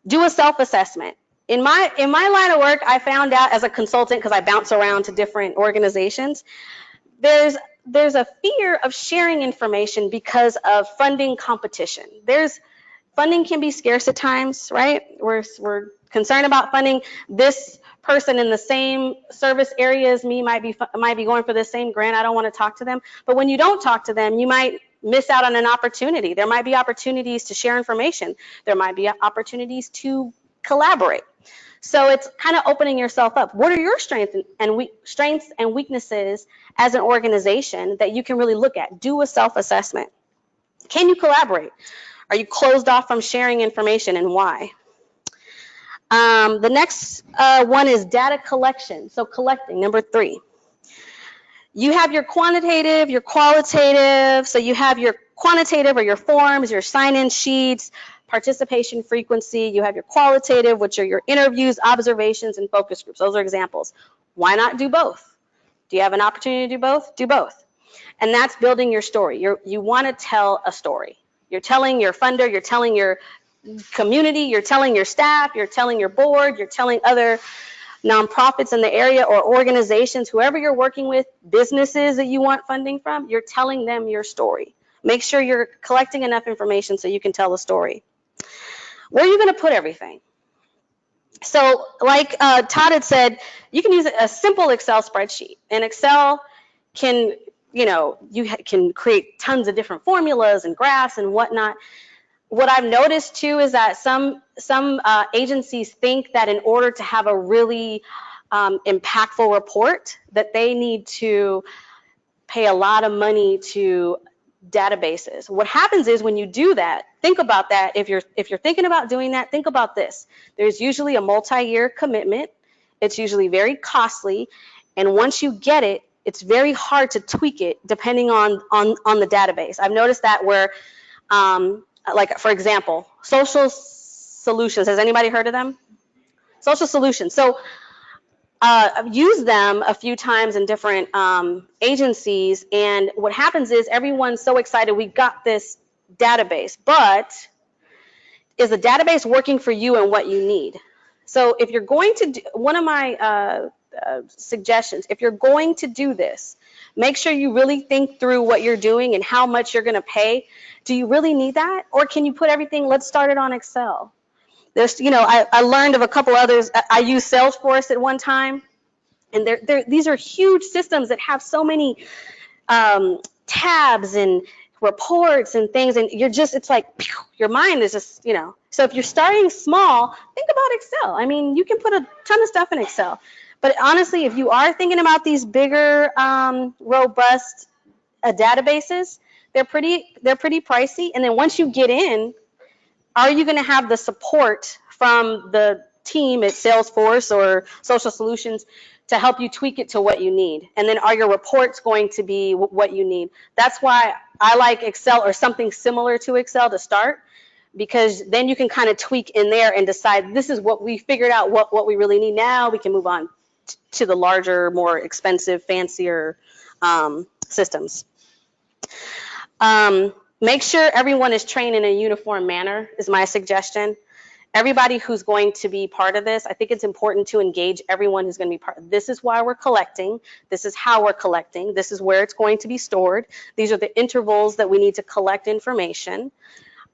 Do a self-assessment. In my line of work, I found out as a consultant, because I bounce around to different organizations, there's a fear of sharing information because of funding competition. Funding can be scarce at times, right? We're concerned about funding. This person in the same service area as me might be going for the same grant. I don't want to talk to them. But when you don't talk to them, you might miss out on an opportunity. There might be opportunities to share information. There might be opportunities to collaborate. So it's kind of opening yourself up. What are your strengths and weaknesses as an organization that you can really look at? Do a self-assessment. Can you collaborate? Are you closed off from sharing information, and why? The next one is data collection. So collecting, number 3. You have your quantitative, your qualitative. So you have your quantitative or your forms, your sign-in sheets, participation frequency. You have your qualitative, which are your interviews, observations, and focus groups. Those are examples. Why not do both? Do you have an opportunity to do both? Do both. And that's building your story. You want to tell a story. You're telling your funder, you're telling your community, you're telling your staff, you're telling your board, you're telling other nonprofits in the area or organizations, whoever you're working with, businesses that you want funding from, you're telling them your story. Make sure you're collecting enough information so you can tell the story. Where are you going to put everything? So like Todd had said, you can use a simple Excel spreadsheet. And Excel can, you can create tons of different formulas and graphs and whatnot. What I've noticed too is that some agencies think that in order to have a really impactful report, that they need to pay a lot of money to databases. What happens is when you do that, think about that. If you're thinking about doing that, think about this. There's usually a multi-year commitment. It's usually very costly, and once you get it, it's very hard to tweak it depending on the database. I've noticed that where like, for example, Social Solutions. Has anybody heard of them? Social Solutions. So I've used them a few times in different agencies, and what happens is everyone's so excited, we got this database, but is the database working for you and what you need? So if you're going to do, one of my suggestions, if you're going to do this, make sure you really think through what you're doing and how much you're going to pay. Do you really need that? Or can you put everything, let's start it on Excel. There's, I learned of a couple others. I used Salesforce at one time, and these are huge systems that have so many tabs and reports and things, and it's like, your mind is just, So if you're starting small, think about Excel. I mean, you can put a ton of stuff in Excel. But honestly, if you are thinking about these bigger, robust databases, they're pretty pricey. And then once you get in, are you going to have the support from the team at Salesforce or Social Solutions to help you tweak it to what you need? And then are your reports going to be what you need? That's why I like Excel or something similar to Excel to start, because then you can kind of tweak in there and decide, this is what we figured out, what we really need. Now we can move on to the larger, more expensive, fancier systems. Make sure everyone is trained in a uniform manner is my suggestion. Everybody who's going to be part of this, I think it's important to engage everyone who's going to be part. This is why we're collecting. This is how we're collecting. This is where it's going to be stored. These are the intervals that we need to collect information.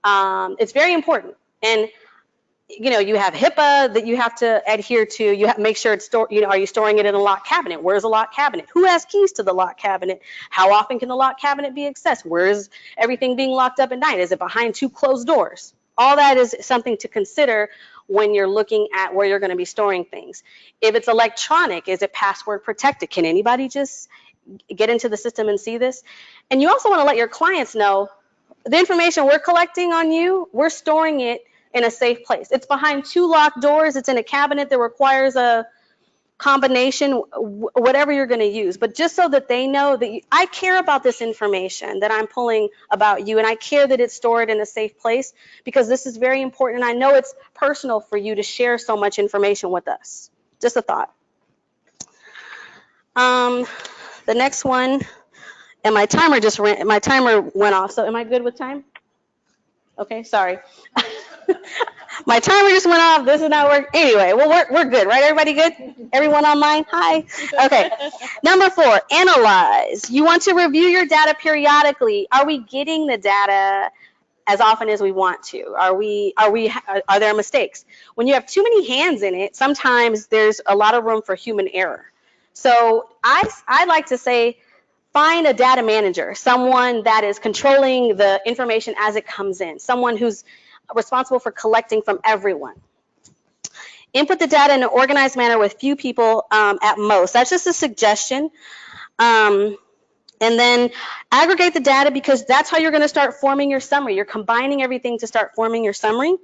It's very important. And you have HIPAA that you have to adhere to. You have to make sure it's stored. Are you storing it in a locked cabinet? Where's the locked cabinet? Who has keys to the locked cabinet? How often can the locked cabinet be accessed? Where is everything being locked up at night? Is it behind 2 closed doors? All that is something to consider when you're looking at where you're going to be storing things. If it's electronic, is it password protected? Can anybody just get into the system and see this? And you also want to let your clients know the information we're collecting on you, we're storing it in a safe place. It's behind 2 locked doors. It's in a cabinet that requires a combination, whatever you're going to use. But just so that they know that I care about this information that I'm pulling about you, and I care that it's stored in a safe place, because this is very important. And I know it's personal for you to share so much information with us. Just a thought. The next one, and my timer went off. So am I good with time? Okay, sorry. My timer just went off. This is not working. Anyway, well, we're good, right? Everybody good? Everyone online? Hi. Okay. Number 4, analyze. You want to review your data periodically. Are we getting the data as often as we want to? Are there mistakes? When you have too many hands in it, sometimes there's a lot of room for human error. So I like to say, find a data manager, someone that is controlling the information as it comes in, someone who's responsible for collecting from everyone. Input the data in an organized manner with few people at most. That's just a suggestion. And then aggregate the data, because that's how you're going to start forming your summary. You're combining everything to start forming your summary.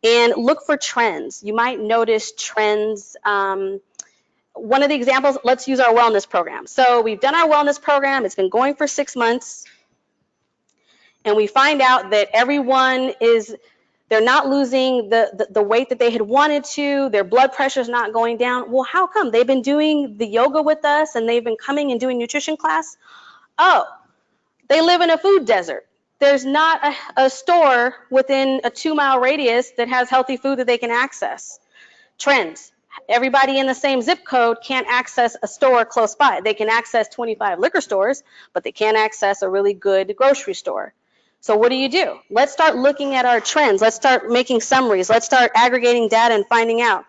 and look for trends. You might notice trends. One of the examples, let's use our wellness program. So we've done our wellness program. It's been going for 6 months. And we find out that everyone they're not losing the weight that they had wanted to. Their blood pressure is not going down. Well, how come? They've been doing the yoga with us and they've been coming and doing nutrition class. Oh, they live in a food desert. There's not a store within a 2-mile radius that has healthy food that they can access. Trends. Everybody in the same zip code can't access a store close by. They can access 25 liquor stores, but they can't access a really good grocery store. So what do? Let's start looking at our trends. Let's start making summaries. Let's start aggregating data and finding out.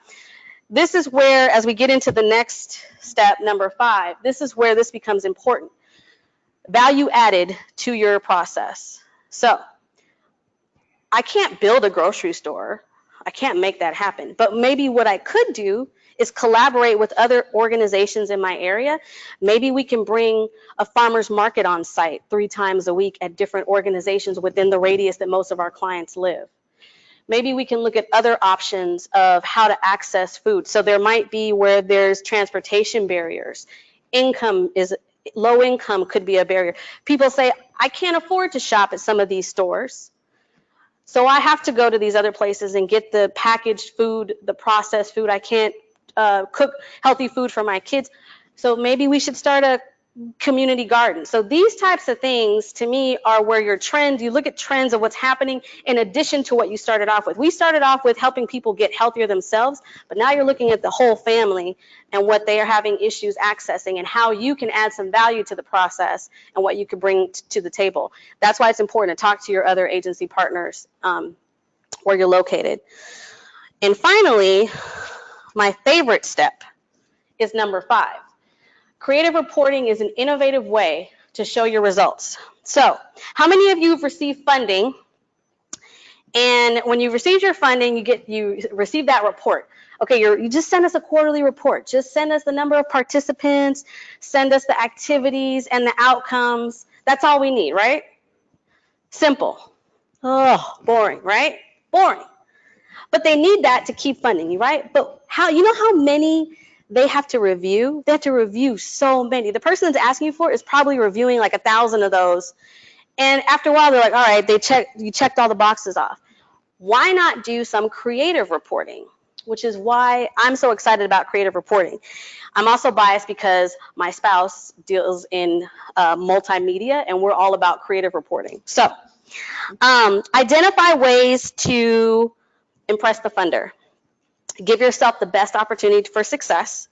This is where, as we get into the next step, number 5, this is where this becomes important. Value added to your process. So I can't build a grocery store. I can't make that happen. But maybe what I could do is collaborate with other organizations in my area. Maybe we can bring a farmer's market on site 3 times a week at different organizations within the radius that most of our clients live. Maybe we can look at other options of how to access food. So there might be where there's transportation barriers. Low income could be a barrier. People say, I can't afford to shop at some of these stores. So I have to go to these other places and get the packaged food, the processed food. I can't cook healthy food for my kids. So maybe we should start a community garden. So these types of things, to me, are where your trends, you look at trends of what's happening in addition to what you started off with. We started off with helping people get healthier themselves, but now you're looking at the whole family and what they are having issues accessing and how you can add some value to the process and what you could bring to the table. That's why it's important to talk to your other agency partners where you're located. And finally, my favorite step is number 5. Creative reporting is an innovative way to show your results. So, how many of you have received funding? And when you receive your funding, you receive that report. Okay, you just send us a quarterly report. Just send us the number of participants, send us the activities and the outcomes. That's all we need, right? Simple. Oh, boring, right? Boring. But they need that to keep funding you, right? But you know how many they have to review? They have to review so many. The person that's asking you for it is probably reviewing like 1,000 of those. And after a while, they're like, all right, you checked all the boxes off. Why not do some creative reporting? Which is why I'm so excited about creative reporting. I'm also biased because my spouse deals in multimedia, and we're all about creative reporting. So identify ways to impress the funder. Give yourself the best opportunity for success.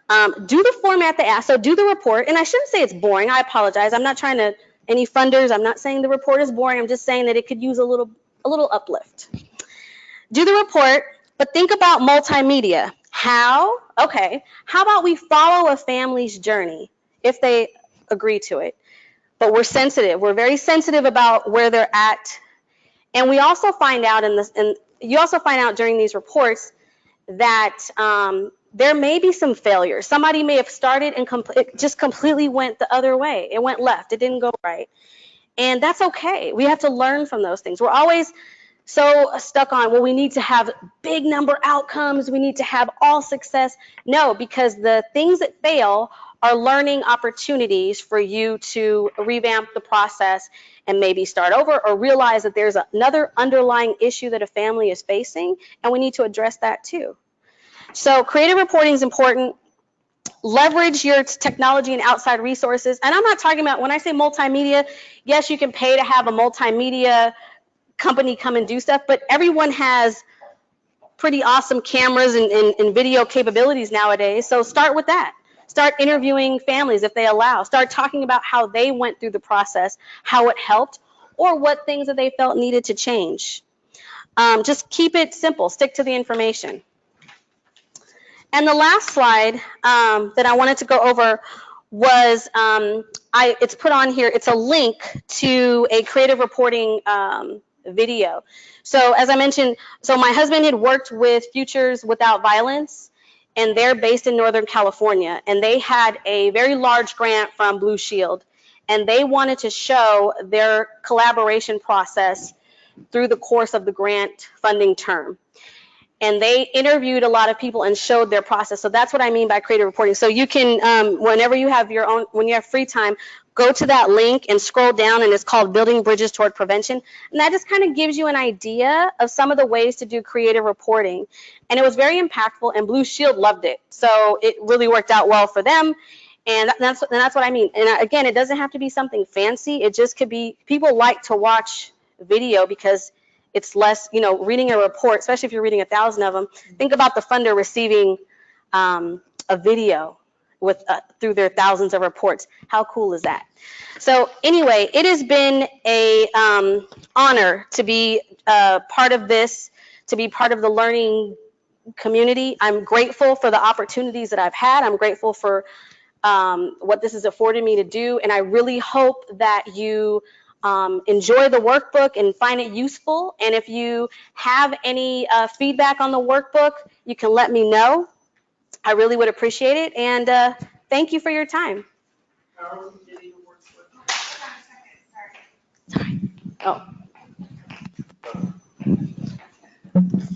Do the format they ask. So do the report. And I shouldn't say it's boring. I apologize. I'm not trying to, any funders, I'm not saying the report is boring. I'm just saying that it could use a little uplift. Do the report, but think about multimedia. How? Okay. How about we follow a family's journey if they agree to it? But we're sensitive. We're very sensitive about where they're at. And we also find out you also find out during these reports that there may be some failures. Somebody may have started and it just completely went the other way. It went left. It didn't go right. And that's okay. We have to learn from those things. We're always so stuck on, well, we need to have big number outcomes. We need to have all success. No, because the things that fail are learning opportunities for you to revamp the process and maybe start over or realize that there's another underlying issue that a family is facing, and we need to address that too. So creative reporting is important. Leverage your technology and outside resources. And I'm not talking about, when I say multimedia, yes, you can pay to have a multimedia company come and do stuff, but everyone has pretty awesome cameras and video capabilities nowadays. So start with that. Start interviewing families if they allow. Start talking about how they went through the process, how it helped, or what things that they felt needed to change. Just keep it simple. Stick to the information. And the last slide that I wanted to go over was, it's put on here, it's a link to a creative reporting video. So as I mentioned, so my husband had worked with Futures Without Violence, and they're based in Northern California, and they had a very large grant from Blue Shield, and they wanted to show their collaboration process through the course of the grant funding term. And they interviewed a lot of people and showed their process. So that's what I mean by creative reporting. So you can, whenever you have your own, when you have free time, go to that link and scroll down, and it's called Building Bridges Toward Prevention. And that just kind of gives you an idea of some of the ways to do creative reporting. And it was very impactful, and Blue Shield loved it. So it really worked out well for them. And that's what I mean. And again, it doesn't have to be something fancy. It just could be, people like to watch video because it's less, you know, reading a report, especially if you're reading 1,000 of them. Think about the funder receiving a video with through their thousands of reports. How cool is that? So anyway, it has been a honor to be part of this, to be part of the learning community. I'm grateful for the opportunities that I've had. I'm grateful for what this has afforded me to do, and I really hope that you enjoy the workbook and find it useful. And if you have any feedback on the workbook, you can let me know. I really would appreciate it. And thank you for your time. Oh.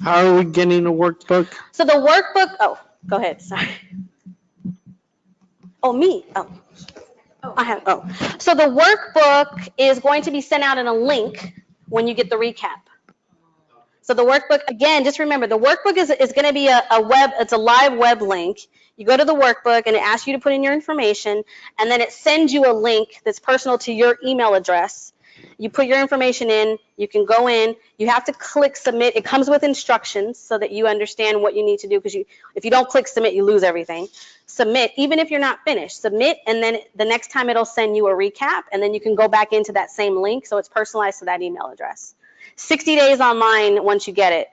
How are we getting a workbook? So the workbook, oh, go ahead, sorry. Oh, me, oh. So the workbook is going to be sent out in a link when you get the recap. So the workbook, again, just remember, the workbook is going to be it's a live web link. You go to the workbook and it asks you to put in your information, and then it sends you a link that's personal to your email address. You put your information in, you can go in, you have to click submit. It comes with instructions so that you understand what you need to do, because if you don't click submit, you lose everything. Submit, even if you're not finished, submit, and then the next time it'll send you a recap, and then you can go back into that same link, so it's personalized to that email address. 60 days online once you get it,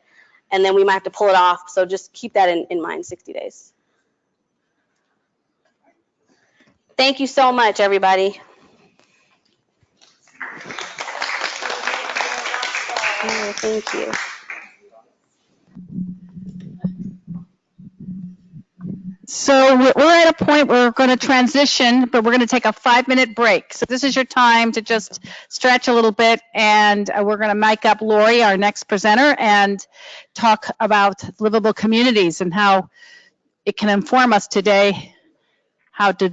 and then we might have to pull it off, so just keep that in mind, 60 days. Thank you so much, everybody. Oh, thank you. So we're at a point where we're going to transition, but we're going to take a 5-minute break. So this is your time to just stretch a little bit, and we're going to mic up Lori, our next presenter, and talk about livable communities and how it can inform us today how to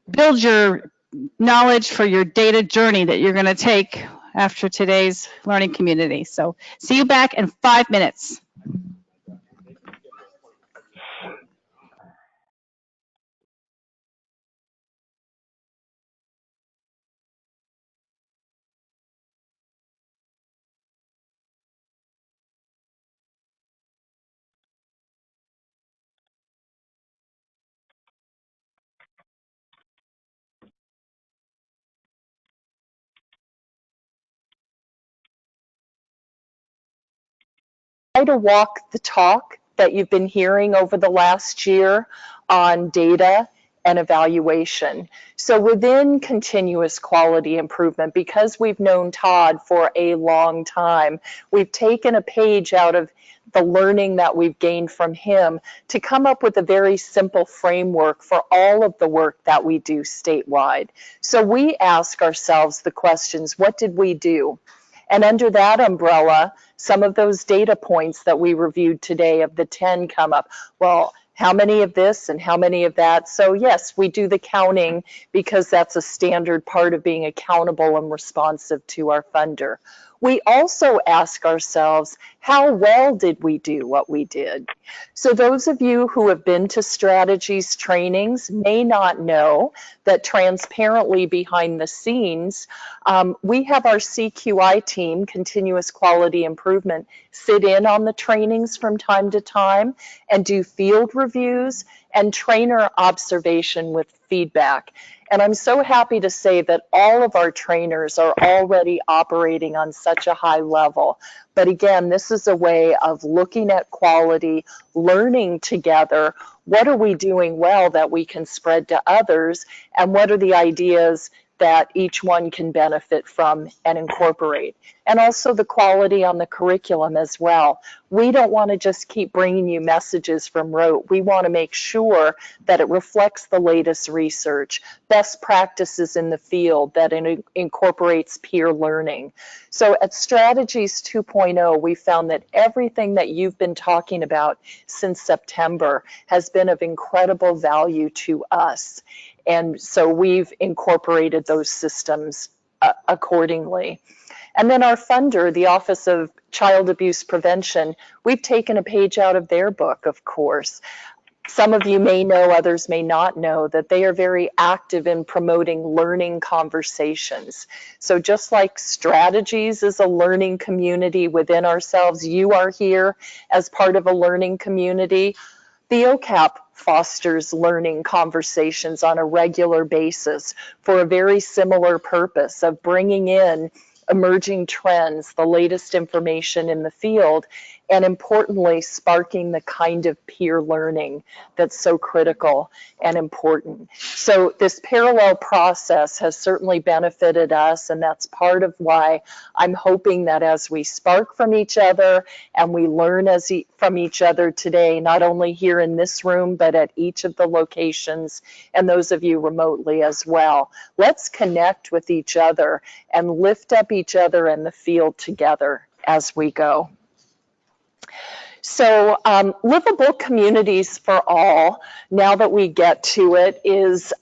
build your knowledge for your data journey that you're going to take after today's learning community. So see you back in 5 minutes. To walk the talk that you've been hearing over the last year on data and evaluation. So within continuous quality improvement, because we've known Todd for a long time, we've taken a page out of the learning that we've gained from him to come up with a very simple framework for all of the work that we do statewide. So we ask ourselves the questions, what did we do? And under that umbrella, some of those data points that we reviewed today of the 10 come up. Well, how many of this and how many of that? So yes, we do the counting because that's a standard part of being accountable and responsive to our funder. We also ask ourselves, how well did we do what we did? So those of you who have been to strategies trainings may not know that transparently behind the scenes, we have our CQI team, Continuous Quality Improvement, sit in on the trainings from time to time and do field reviews and trainer observation with feedback. And I'm so happy to say that all of our trainers are already operating on such a high level. But again, this is a way of looking at quality, learning together. What are we doing well that we can spread to others? And what are the ideas that each one can benefit from and incorporate. And also the quality on the curriculum as well. We don't want to just keep bringing you messages from rote. We want to make sure that it reflects the latest research, best practices in the field, that it incorporates peer learning. So at Strategies 2.0, we found that everything that you've been talking about since September has been of incredible value to us. And so we've incorporated those systems accordingly. And then our funder, the Office of Child Abuse Prevention, we've taken a page out of their book, of course. Some of you may know, others may not know, that they are very active in promoting learning conversations. So just like Strategies is a learning community within ourselves, you are here as part of a learning community. The OCAP fosters learning conversations on a regular basis for a very similar purpose of bringing in emerging trends, the latest information in the field, and importantly, sparking the kind of peer learning that's so critical and important. So this parallel process has certainly benefited us, and that's part of why I'm hoping that as we spark from each other and we learn from each other today, not only here in this room, but at each of the locations and those of you remotely as well. Let's connect with each other and lift up each other in the field together as we go. So livable communities for all, now that we get to it, is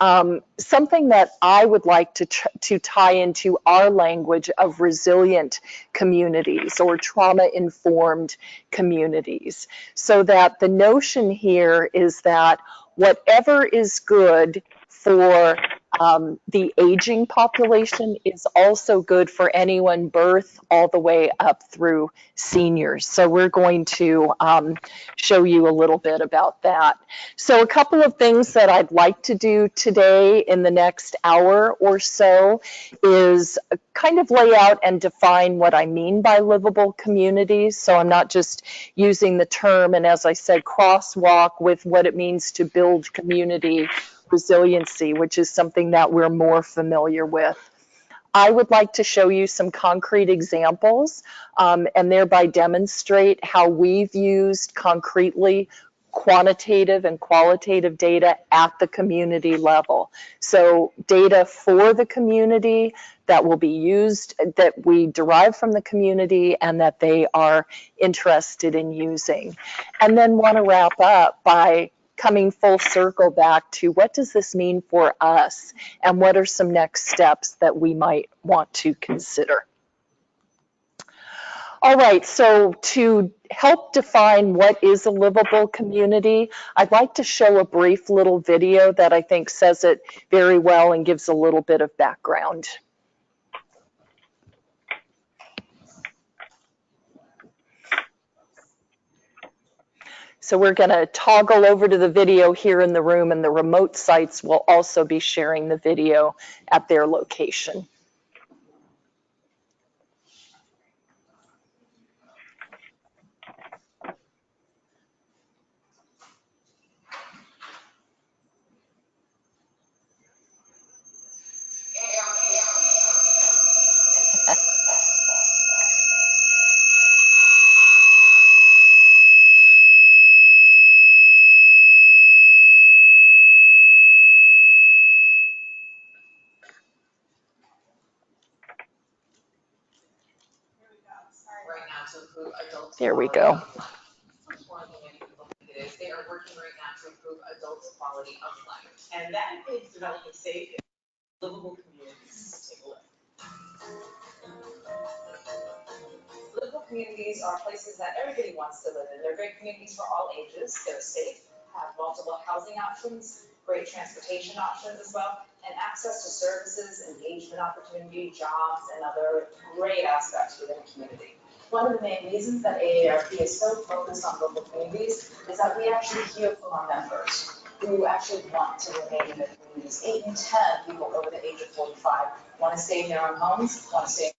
something that I would like to tie into our language of resilient communities or trauma-informed communities. So that the notion here is that whatever is good for the aging population is also good for anyone birth all the way up through seniors. So we're going to show you a little bit about that. So a couple of things that I'd like to do today in the next hour or so is kind of lay out and define what I mean by livable communities. So I'm not just using the term and, as I said, crosswalk with what it means to build community resiliency, which is something that we're more familiar with. I would like to show you some concrete examples and thereby demonstrate how we've used concretely quantitative and qualitative data at the community level. So data for the community that will be used, that we derive from the community and that they are interested in using. And then want to wrap up by coming full circle back to what does this mean for us and what are some next steps that we might want to consider. All right, so to help define what is a livable community, I'd like to show a brief little video that I think says it very well and gives a little bit of background. So we're going to toggle over to the video here in the room, and the remote sites will also be sharing the video at their location. There we go. They are working right now to improve adults' quality of life. And that includes developing safe and livable communities. Take a look. Livable communities are places that everybody wants to live in. They're great communities for all ages. They're safe, have multiple housing options, great transportation options as well, and access to services, engagement opportunity, jobs, and other great aspects within a community. One of the main reasons that AARP is so focused on local communities is that we actually hear from our members who actually want to remain in their communities. 8 in 10 people over the age of 45 want to stay in their own homes, want to stay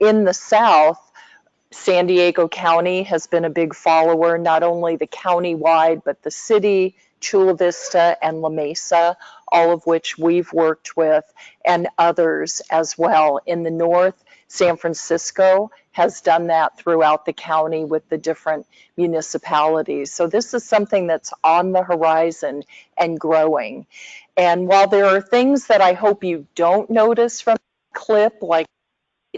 in the South, San Diego County has been a big follower, not only the county-wide, but the city, Chula Vista, and La Mesa, all of which we've worked with, and others as well. In the North, San Francisco has done that throughout the county with the different municipalities. So this is something that's on the horizon and growing. And while there are things that I hope you don't notice from the clip, like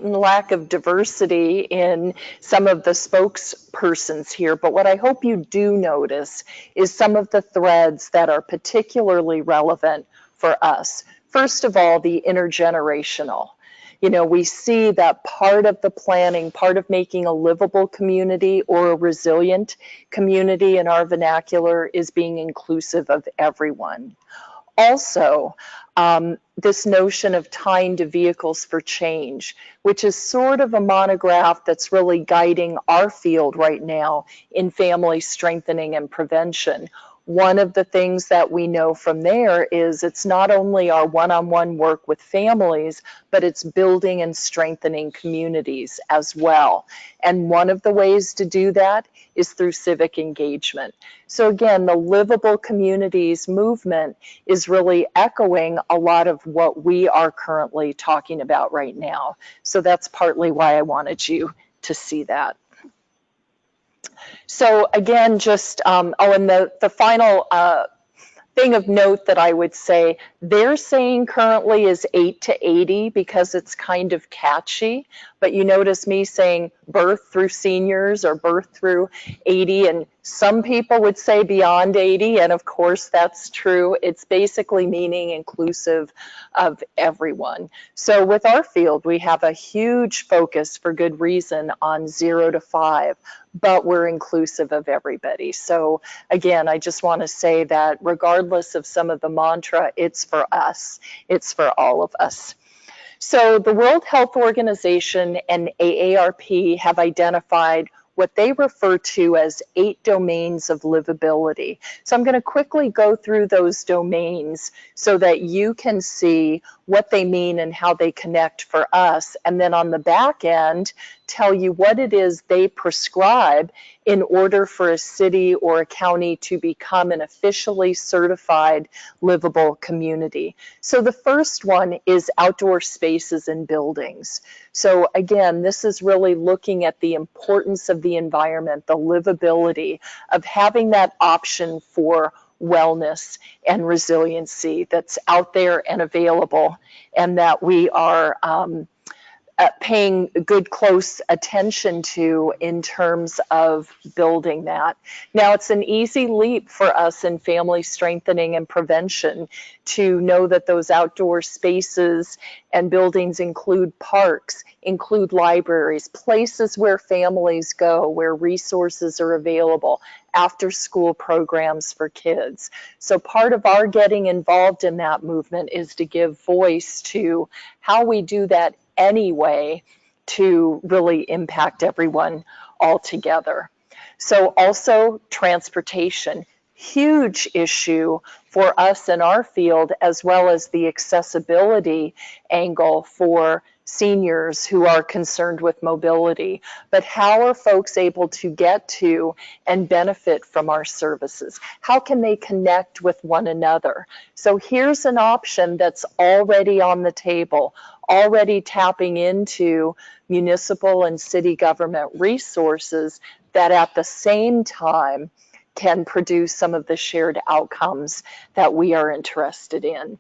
lack of diversity in some of the spokespersons here, but what I hope you do notice is some of the threads that are particularly relevant for us. First of all, the intergenerational. You know, we see that part of the planning, part of making a livable community or a resilient community in our vernacular is being inclusive of everyone. Also, this notion of tying to vehicles for change, which is sort of a monograph that's really guiding our field right now in family strengthening and prevention. One of the things that we know from there is it's not only our one-on-one work with families, but it's building and strengthening communities as well. And one of the ways to do that is through civic engagement. So again, the Livable Communities movement is really echoing a lot of what we are currently talking about right now. So that's partly why I wanted you to see that. So again, just, and the final thing of note that I would say, they're saying currently is 8 to 80 because it's kind of catchy, but you notice me saying birth through seniors or birth through 80, and some people would say beyond 80, and of course that's true. It's basically meaning inclusive of everyone. So with our field, we have a huge focus for good reason on 0 to 5, but we're inclusive of everybody. So again, I just want to say that regardless of some of the mantra, it's for us. It's for all of us. So the World Health Organization and AARP have identified what they refer to as 8 domains of livability. So I'm going to quickly go through those domains so that you can see what they mean and how they connect for us. And then on the back end, tell you what it is they prescribe in order for a city or a county to become an officially certified livable community. So the first one is outdoor spaces and buildings. So again, this is really looking at the importance of the environment, the livability of having that option for wellness and resiliency that's out there and available, and that we are paying good close attention to in terms of building that. Now, it's an easy leap for us in family strengthening and prevention to know that those outdoor spaces and buildings include parks, include libraries, places where families go, where resources are available, after school programs for kids. So part of our getting involved in that movement is to give voice to how we do that anyway to really impact everyone all together. So also transportation, huge issue for us in our field, as well as the accessibility angle for seniors who are concerned with mobility. But how are folks able to get to and benefit from our services? How can they connect with one another? So here's an option that's already on the table, already tapping into municipal and city government resources that at the same time can produce some of the shared outcomes that we are interested in.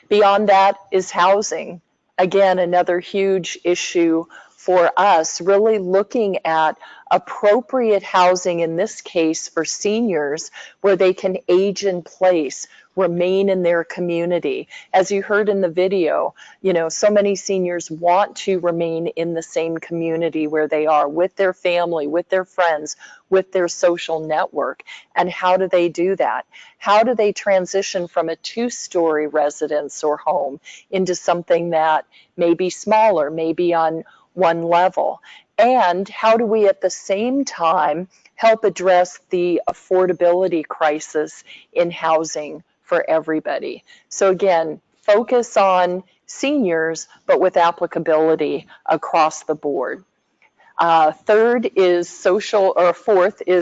Beyond that is housing. Again, another huge issue for us, really looking at appropriate housing, in this case for seniors, where they can age in place, remain in their community. As you heard in the video, you know, so many seniors want to remain in the same community where they are, with their family, with their friends, with their social network. And how do they do that? How do they transition from a 2-story residence or home into something that may be smaller, maybe on one level? And how do we at the same time help address the affordability crisis in housing for everybody? So again, focus on seniors, but with applicability across the board. Fourth is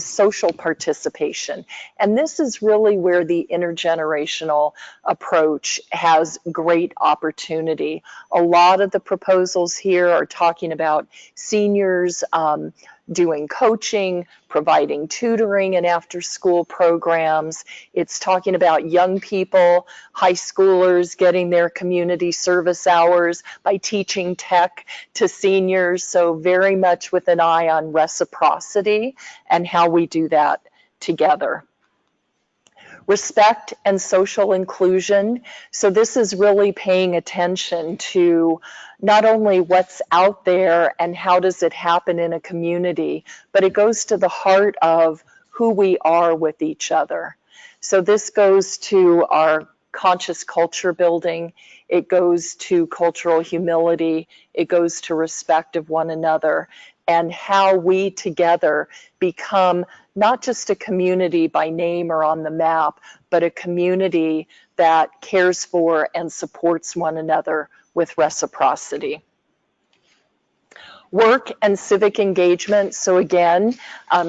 social participation. And this is really where the intergenerational approach has great opportunity. A lot of the proposals here are talking about seniors doing coaching, providing tutoring and after-school programs. It's talking about young people, high schoolers getting their community service hours by teaching tech to seniors. So very much with an eye on reciprocity and how we do that together. Respect and social inclusion. So this is really paying attention to not only what's out there and how does it happen in a community, but it goes to the heart of who we are with each other. So this goes to our conscious culture building. It goes to cultural humility. It goes to respect of one another and how we together become not just a community by name or on the map, but a community that cares for and supports one another with reciprocity. Work and civic engagement. So again,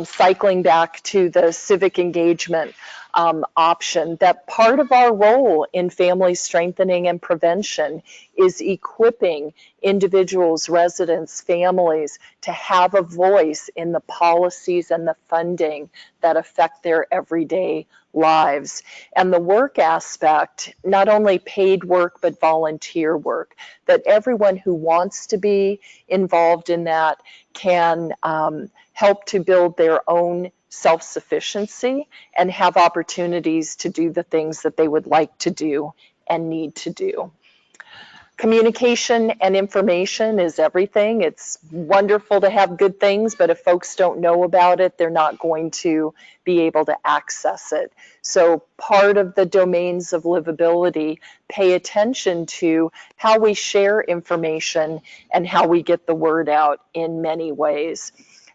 cycling back to the civic engagement option, that part of our role in family strengthening and prevention is equipping individuals, residents, families to have a voice in the policies and the funding that affect their everyday lives. And the work aspect, not only paid work, but volunteer work, that everyone who wants to be involved in that can help to build their own self-sufficiency and have opportunities to do the things that they would like to do and need to do. Communication and information is everything. It's wonderful to have good things, but if folks don't know about it, they're not going to be able to access it. So part of the domains of livability pay attention to how we share information and how we get the word out in many ways.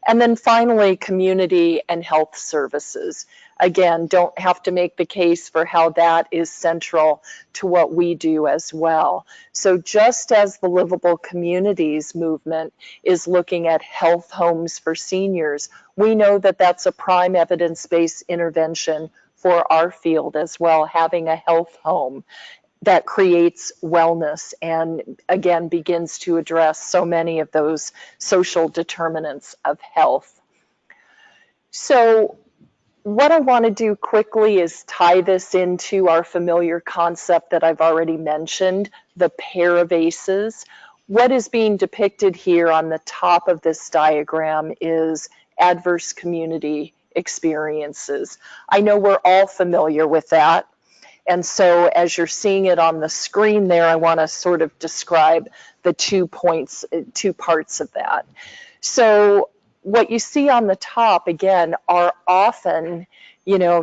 And then finally, community and health services. Again, don't have to make the case for how that is central to what we do as well. So just as the Livable Communities movement is looking at health homes for seniors, we know that that's a prime evidence-based intervention for our field as well, having a health home that creates wellness and again begins to address so many of those social determinants of health. So what I want to do quickly is tie this into our familiar concept that I've already mentioned, the pair of ACEs. What is being depicted here on the top of this diagram is adverse community experiences. I know we're all familiar with that. And so as you're seeing it on the screen there, I want to sort of describe the 2 parts of that. So what you see on the top, again, are often,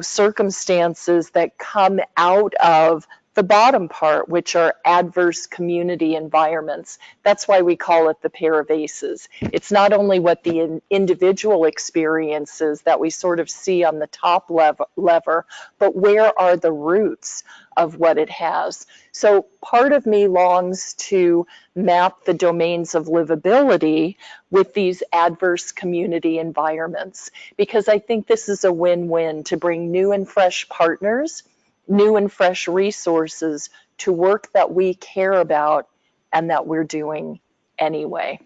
circumstances that come out of the bottom part, which are adverse community environments. That's why we call it the pair of ACEs. It's not only what the individual experiences that we sort of see on the top lever, but where are the roots of what it has. So part of me longs to map the domains of livability with these adverse community environments, because I think this is a win-win to bring new and fresh partners, new and fresh resources to work that we care about and that we're doing anyway.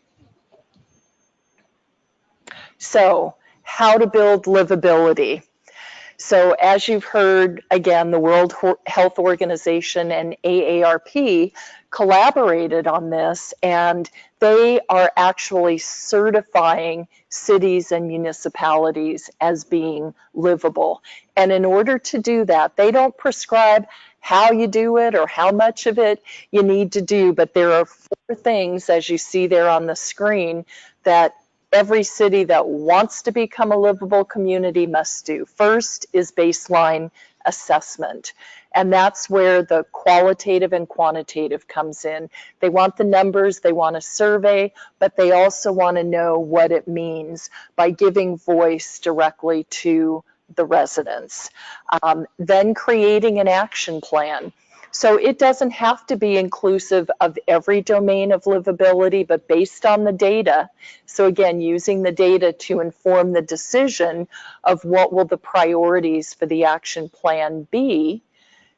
So, how to build livability. So as you've heard, again, the World Health Organization and AARP collaborated on this, and they are actually certifying cities and municipalities as being livable. And in order to do that, they don't prescribe how you do it or how much of it you need to do, but there are 4 things, as you see there on the screen, that every city that wants to become a livable community must do. First is baseline assessment, and that's where the qualitative and quantitative comes in. They want the numbers, they want a survey, but they also want to know what it means by giving voice directly to the residents. Then creating an action plan. So it doesn't have to be inclusive of every domain of livability, but based on the data. So again, using the data to inform the decision of what will the priorities for the action plan be,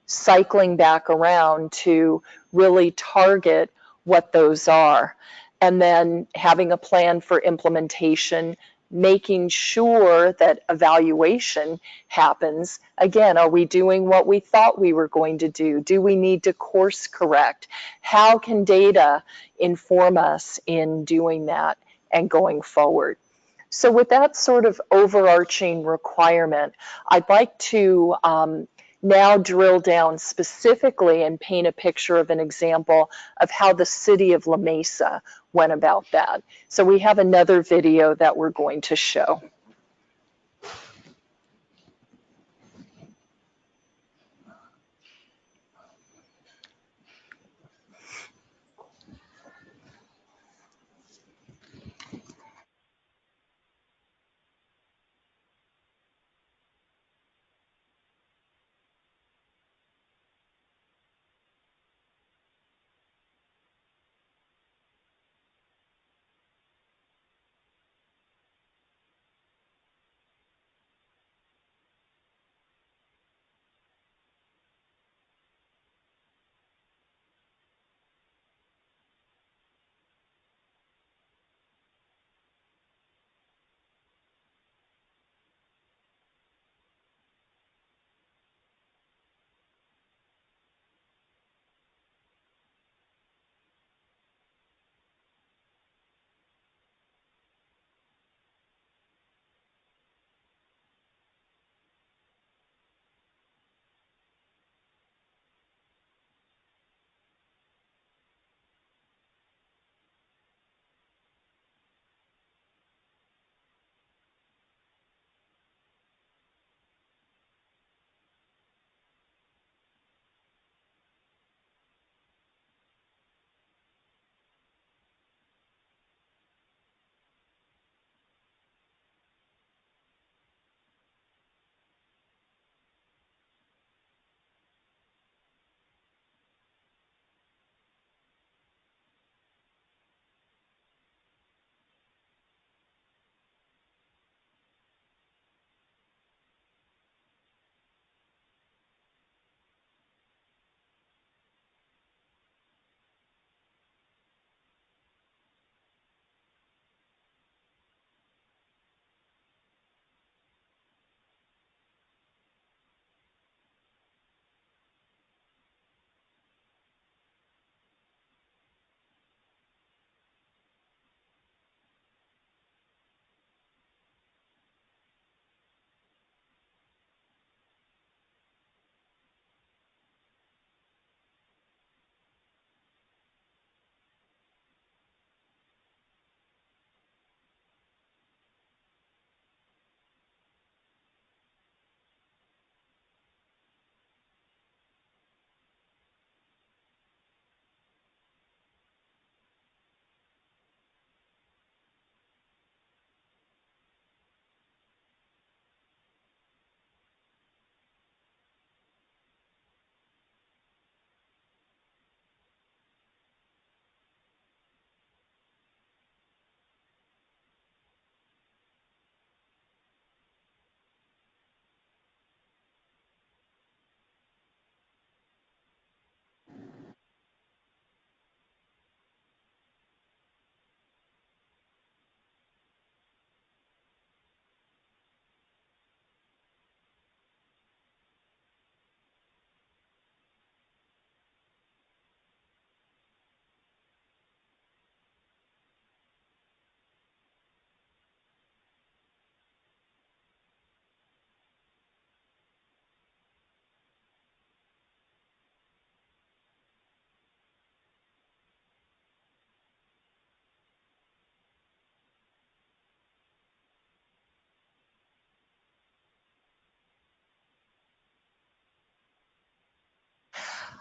cycling back around to really target what those are. And then having a plan for implementation, making sure that evaluation happens. Again, are we doing what we thought we were going to do? Do we need to course correct? How can data inform us in doing that and going forward? So with that sort of overarching requirement, I'd like to now drill down specifically and paint a picture of an example of how the city of La Mesa went about that. So we have another video that we're going to show.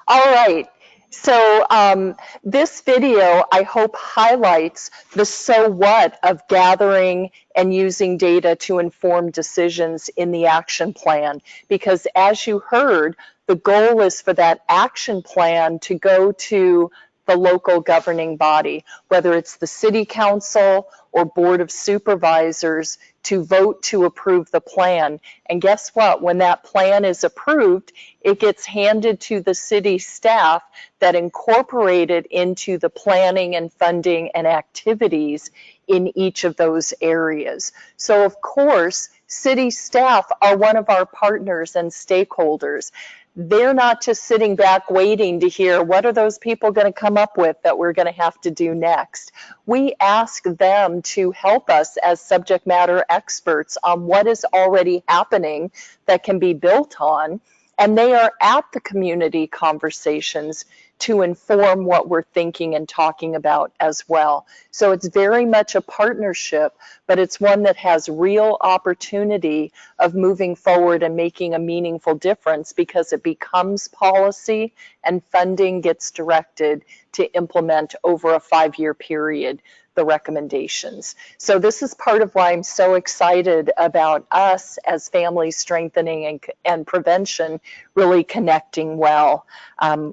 All right. So this video, I hope, highlights the so what of gathering and using data to inform decisions in the action plan. Because as you heard, the goal is for that action plan to go to the local governing body, whether it's the city council or board of supervisors, to vote to approve the plan. And guess what? When that plan is approved, it gets handed to the city staff that incorporate it into the planning and funding and activities in each of those areas. So of course, city staff are one of our partners and stakeholders. They're not just sitting back waiting to hear what are those people going to come up with that we're going to have to do next. We ask them to help us as subject matter experts on what is already happening that can be built on, and they are at the community conversations to inform what we're thinking and talking about as well. So it's very much a partnership, but it's one that has real opportunity of moving forward and making a meaningful difference, because it becomes policy and funding gets directed to implement over a 5-year period the recommendations. So this is part of why I'm so excited about us as family strengthening and prevention really connecting well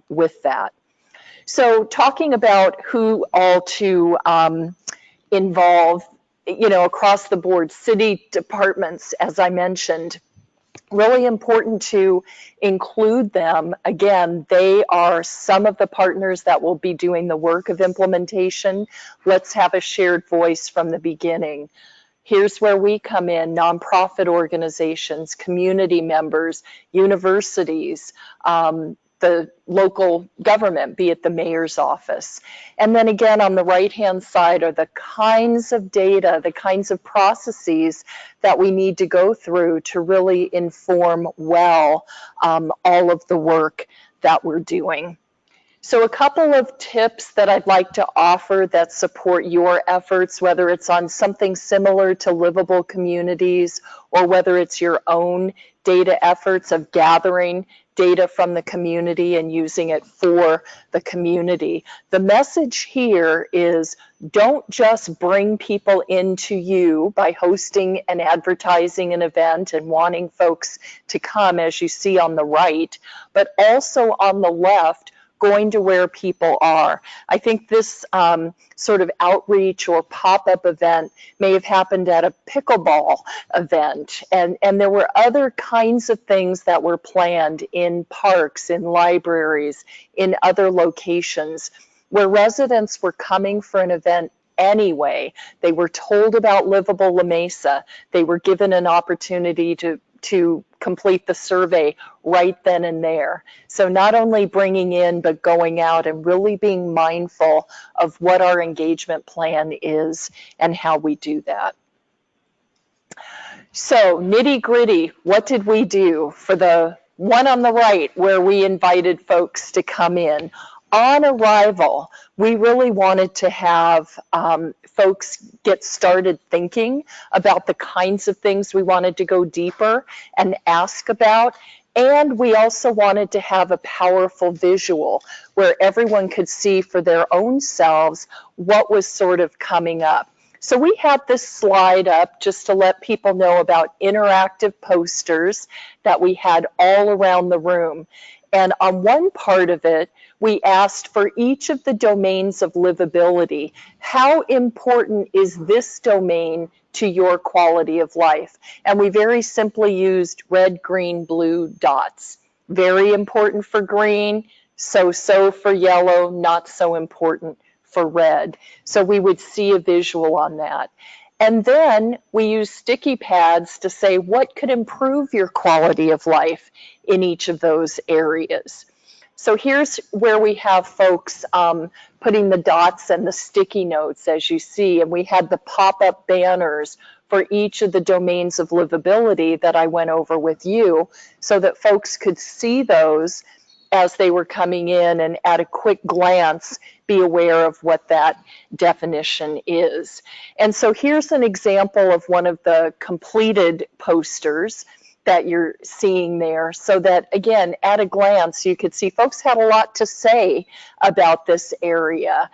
with that. So talking about who all to involve, you know, across the board, city departments, as I mentioned, really important to include them. Again, they are some of the partners that will be doing the work of implementation. Let's have a shared voice from the beginning. Here's where we come in: nonprofit organizations, community members, universities, the local government, be it the mayor's office. And then again, on the right-hand side are the kinds of data, the kinds of processes that we need to go through to really inform well all of the work that we're doing. So a couple of tips that I'd like to offer that support your efforts, whether it's on something similar to Livable Communities or whether it's your own data efforts of gathering data from the community and using it for the community. The message here is, don't just bring people into you by hosting and advertising an event and wanting folks to come, as you see on the right, but also on the left, going to where people are. I think this sort of outreach or pop-up event may have happened at a pickleball event, and there were other kinds of things that were planned in parks, in libraries, in other locations, where residents were coming for an event anyway. They were told about Livable La Mesa. They were given an opportunity to complete the survey right then and there. So not only bringing in, but going out and really being mindful of what our engagement plan is and how we do that. So nitty gritty, what did we do for the one on the right where we invited folks to come in? On arrival, we really wanted to have folks get started thinking about the kinds of things we wanted to go deeper and ask about. And we also wanted to have a powerful visual where everyone could see for their own selves what was sort of coming up. So we had this slide up just to let people know about interactive posters that we had all around the room. And on one part of it, we asked for each of the domains of livability, how important is this domain to your quality of life? And we very simply used red, green, blue dots. Very important for green, so for yellow, not so important for red. So we would see a visual on that. And then we use sticky pads to say what could improve your quality of life in each of those areas. So here's where we have folks putting the dots and the sticky notes, as you see, and we had the pop-up banners for each of the domains of livability that I went over with you, so that folks could see those as they were coming in and at a quick glance be aware of what that definition is. And so here's an example of one of the completed posters that you're seeing there, so that again, at a glance, you could see folks had a lot to say about this area.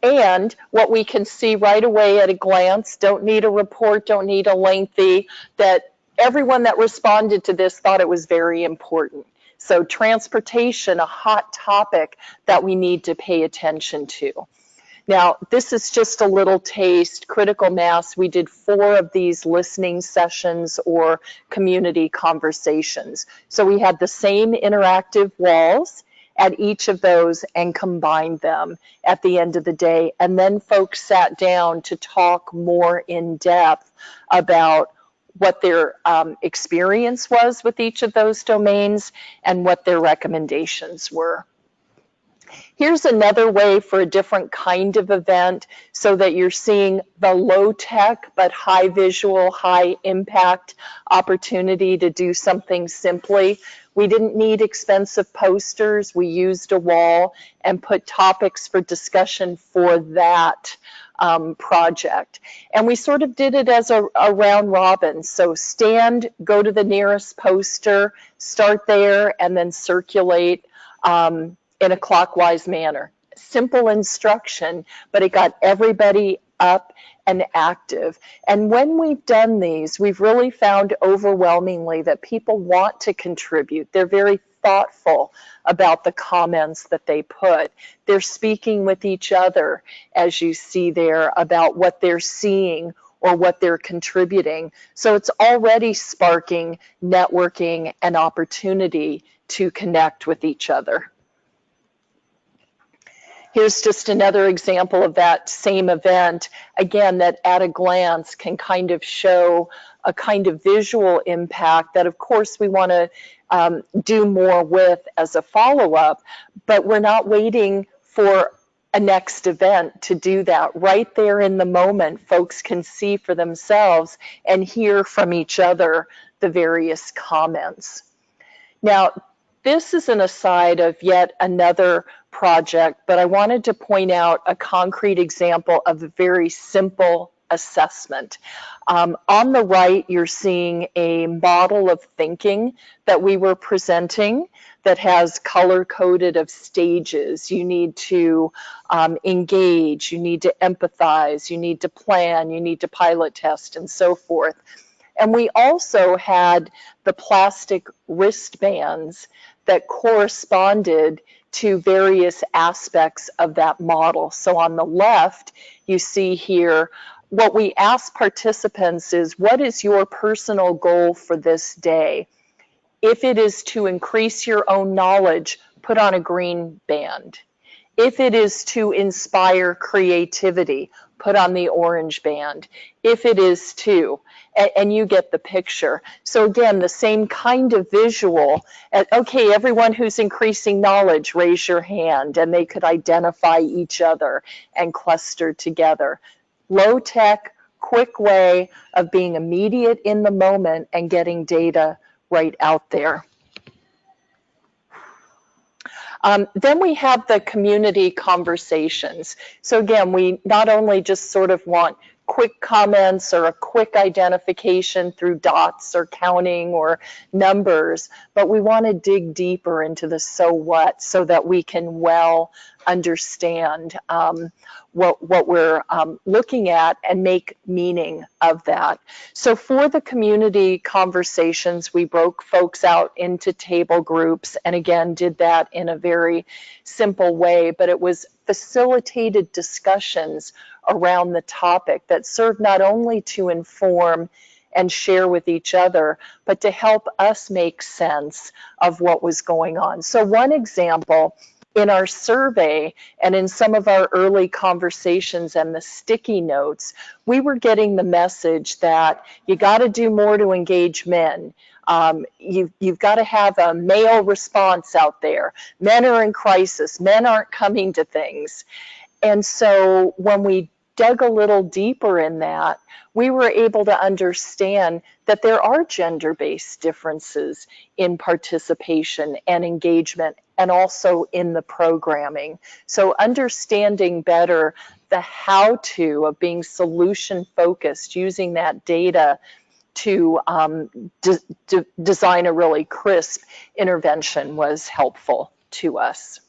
And what we can see right away at a glance, don't need a report, don't need a lengthy, that everyone that responded to this thought it was very important. So transportation, a hot topic that we need to pay attention to. Now, this is just a little taste. Critical mass, we did 4 of these listening sessions or community conversations. So we had the same interactive walls at each of those and combined them at the end of the day. And then folks sat down to talk more in depth about what their experience was with each of those domains and what their recommendations were. Here's another way for a different kind of event so that you're seeing the low tech but high visual, high impact opportunity to do something simply. We didn't need expensive posters. We used a wall and put topics for discussion for that project. And we sort of did it as a round robin. So stand, go to the nearest poster, start there, and then circulate in a clockwise manner. Simple instruction, but it got everybody up and active. And when we've done these, we've really found overwhelmingly that people want to contribute. They're very thoughtful about the comments that they put. They're speaking with each other, as you see there, about what they're seeing or what they're contributing. So it's already sparking networking and opportunity to connect with each other. Here's just another example of that same event, again, that at a glance can kind of show a kind of visual impact that, of course, we want to do more with as a follow-up, but we're not waiting for a next event to do that. Right there in the moment, folks can see for themselves and hear from each other the various comments. Now, this is an aside of yet another project, but I wanted to point out a concrete example of a very simple assessment. On the right, you're seeing a model of thinking that we were presenting that has color-coded of stages. You need to engage, you need to empathize, you need to plan, you need to pilot test, and so forth. And we also had the plastic wristbands that corresponded to various aspects of that model. So on the left, you see here, what we ask participants is, what is your personal goal for this day? If it is to increase your own knowledge, put on a green band. If it is to inspire creativity, put on the orange band. If it is to, and you get the picture. So again, the same kind of visual. Okay, everyone who's increasing knowledge, raise your hand, and they could identify each other and cluster together. Low tech, quick way of being immediate in the moment and getting data right out there. Then we have the community conversations. So again, we not only just sort of want quick comments or a quick identification through dots or counting or numbers, but we want to dig deeper into the so what so that we can well understand what we're looking at and make meaning of that. So for the community conversations, we broke folks out into table groups and again did that in a very simple way, but it was facilitated discussions around the topic that served not only to inform and share with each other, but to help us make sense of what was going on. So one example, in our survey and in some of our early conversations and the sticky notes, we were getting the message that you got to do more to engage men. You've got to have a male response out there. Men are in crisis. Men aren't coming to things. And so when we dug a little deeper in that, we were able to understand that there are gender-based differences in participation and engagement and also in the programming. So understanding better the how-to of being solution-focused, using that data to design a really crisp intervention was helpful to us.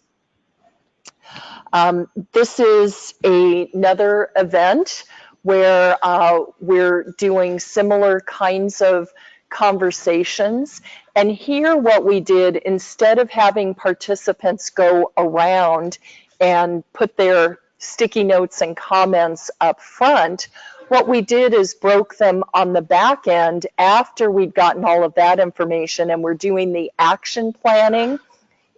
This is another event where we're doing similar kinds of conversations. And here what we did, instead of having participants go around and put their sticky notes and comments up front, what we did is broke them on the back end after we'd gotten all of that information and we're doing the action planning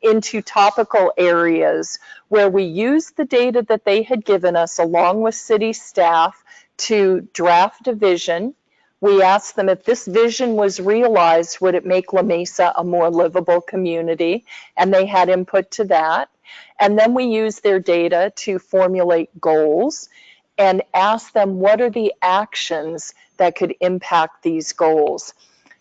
into topical areas where we used the data that they had given us along with city staff to draft a vision. We asked them if this vision was realized, would it make La Mesa a more livable community? And they had input to that. And then we used their data to formulate goals and ask them what are the actions that could impact these goals.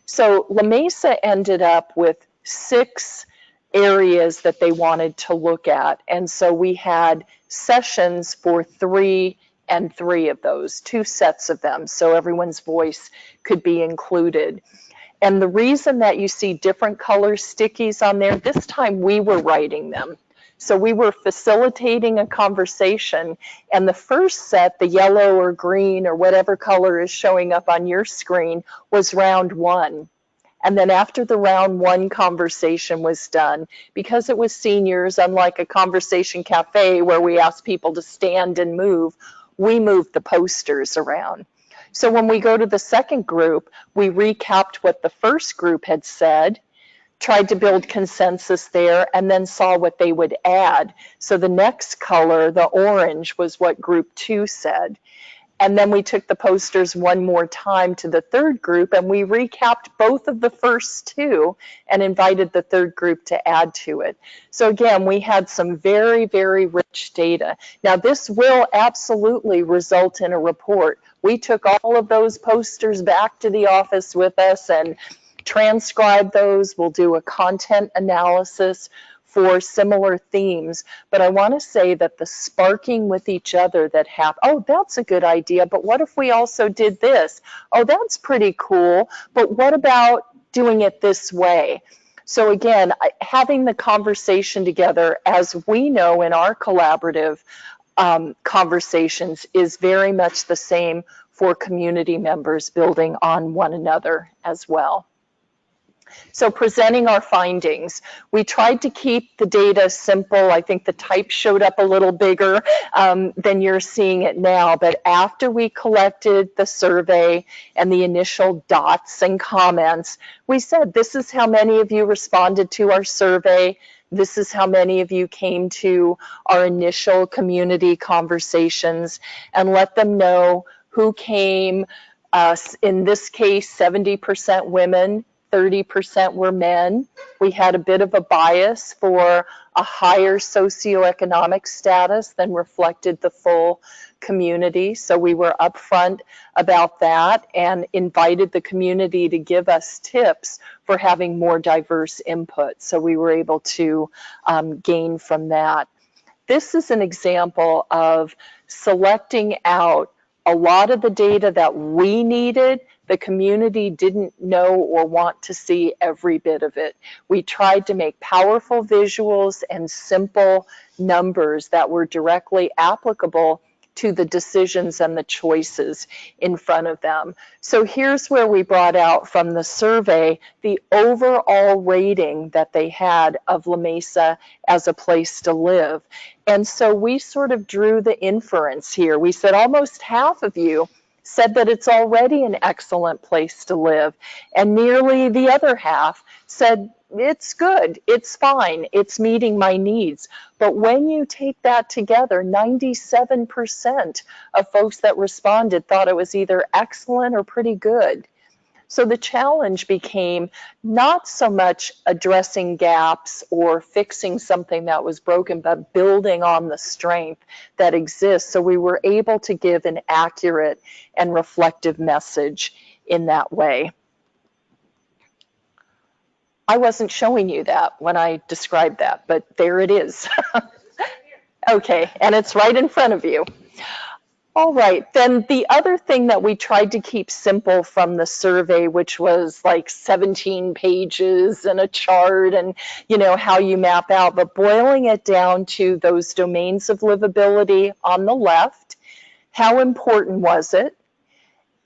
So La Mesa ended up with 6 areas that they wanted to look at. And so we had sessions for 3 and 3 of those, 2 sets of them, so everyone's voice could be included. And the reason that you see different color stickies on there, this time we were writing them. So we were facilitating a conversation, and the first set, the yellow or green or whatever color is showing up on your screen, was round 1. And then after the round 1 conversation was done, because it was seniors, unlike a conversation cafe where we asked people to stand and move, we moved the posters around. So when we go to the second group, we recapped what the first group had said, tried to build consensus there, and then saw what they would add. So the next color, the orange, was what group 2 said. And then we took the posters one more time to the third group and we recapped both of the first 2 and invited the third group to add to it. So again, we had some very, very rich data. Now this will absolutely result in a report. We took all of those posters back to the office with us and transcribed those. We'll do a content analysis for similar themes, but I want to say that the sparking with each other that happened, oh, that's a good idea, but what if we also did this? Oh, that's pretty cool, but what about doing it this way? So again, having the conversation together, as we know in our collaborative conversations, is very much the same for community members building on one another as well. So presenting our findings, we tried to keep the data simple. I think the type showed up a little bigger than you're seeing it now, but after we collected the survey and the initial dots and comments, we said, this is how many of you responded to our survey. This is how many of you came to our initial community conversations, and let them know who came. In this case, 70% women, 30% were men. We had a bit of a bias for a higher socioeconomic status than reflected the full community. So we were upfront about that and invited the community to give us tips for having more diverse input. So we were able to gain from that. This is an example of selecting out a lot of the data that we needed. The community didn't know or want to see every bit of it. We tried to make powerful visuals and simple numbers that were directly applicable to the decisions and the choices in front of them. So here's where we brought out from the survey the overall rating that they had of La Mesa as a place to live. And so we sort of drew the inference here. We said almost half of you said that it's already an excellent place to live, and nearly the other half said it's good, it's fine, it's meeting my needs. But when you take that together, 97% of folks that responded thought it was either excellent or pretty good. So the challenge became not so much addressing gaps or fixing something that was broken, but building on the strength that exists. So we were able to give an accurate and reflective message in that way. I wasn't showing you that when I described that, but there it is. Okay, and it's right in front of you. All right, then the other thing that we tried to keep simple from the survey, which was like 17 pages and a chart and, you know, how you map out, but boiling it down to those domains of livability on the left, how important was it?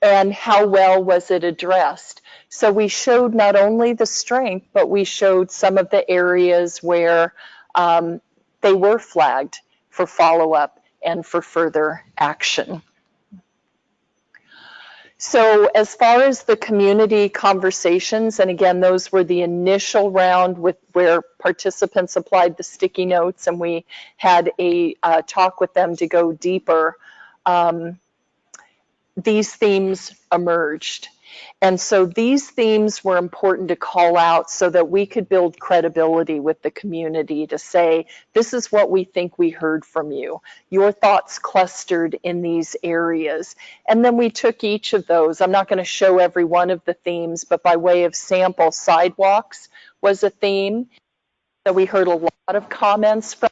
and how well was it addressed. So we showed not only the strength, but we showed some of the areas where they were flagged for follow-up and for further action. So as far as the community conversations, and again, those were the initial round where participants applied the sticky notes and we had a talk with them to go deeper, these themes emerged. And so these themes were important to call out so that we could build credibility with the community to say, this is what we think we heard from you. Your thoughts clustered in these areas. And then we took each of those. I'm not going to show every one of the themes, but by way of sample, sidewalks was a theme that we heard a lot of comments from.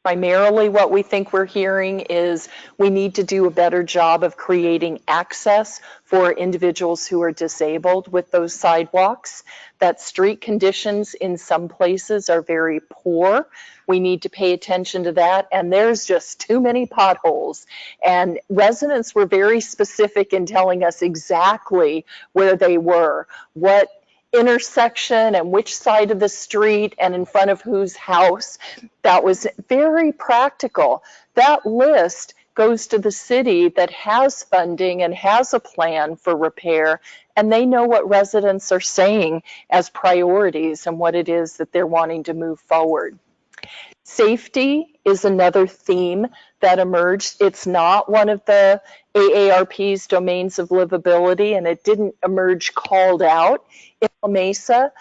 Primarily what we think we're hearing is we need to do a better job of creating access for individuals who are disabled with those sidewalks. That street conditions in some places are very poor. We need to pay attention to that, and there's just too many potholes. And residents were very specific in telling us exactly where they were, what intersection and which side of the street and in front of whose house. That was very practical. That list goes to the city that has funding and has a plan for repair, and they know what residents are saying as priorities and what it is that they're wanting to move forward. Safety is another theme that emerged. It's not one of the AARP's domains of livability, and it didn't emerge called out in La Mesa,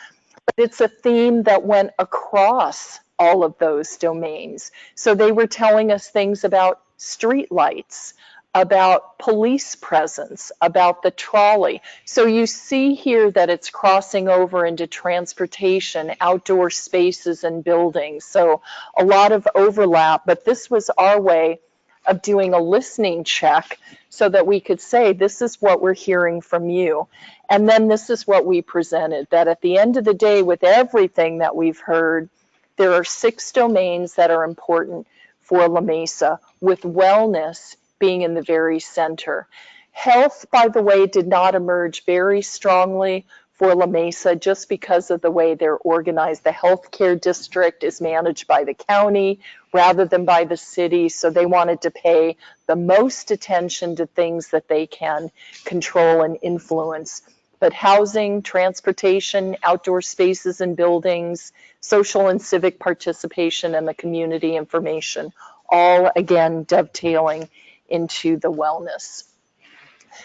but it's a theme that went across all of those domains. So they were telling us things about street lights, about police presence, about the trolley. So you see here that it's crossing over into transportation, outdoor spaces and buildings. So a lot of overlap, but this was our way of doing a listening check so that we could say, this is what we're hearing from you. And then this is what we presented, that at the end of the day, with everything that we've heard, there are 6 domains that are important for La Mesa, with wellness being in the very center. Health, by the way, did not emerge very strongly for La Mesa just because of the way they're organized. The healthcare district is managed by the county rather than by the city, so they wanted to pay the most attention to things that they can control and influence. But housing, transportation, outdoor spaces and buildings, social and civic participation, and the community information, all again dovetailing into the wellness.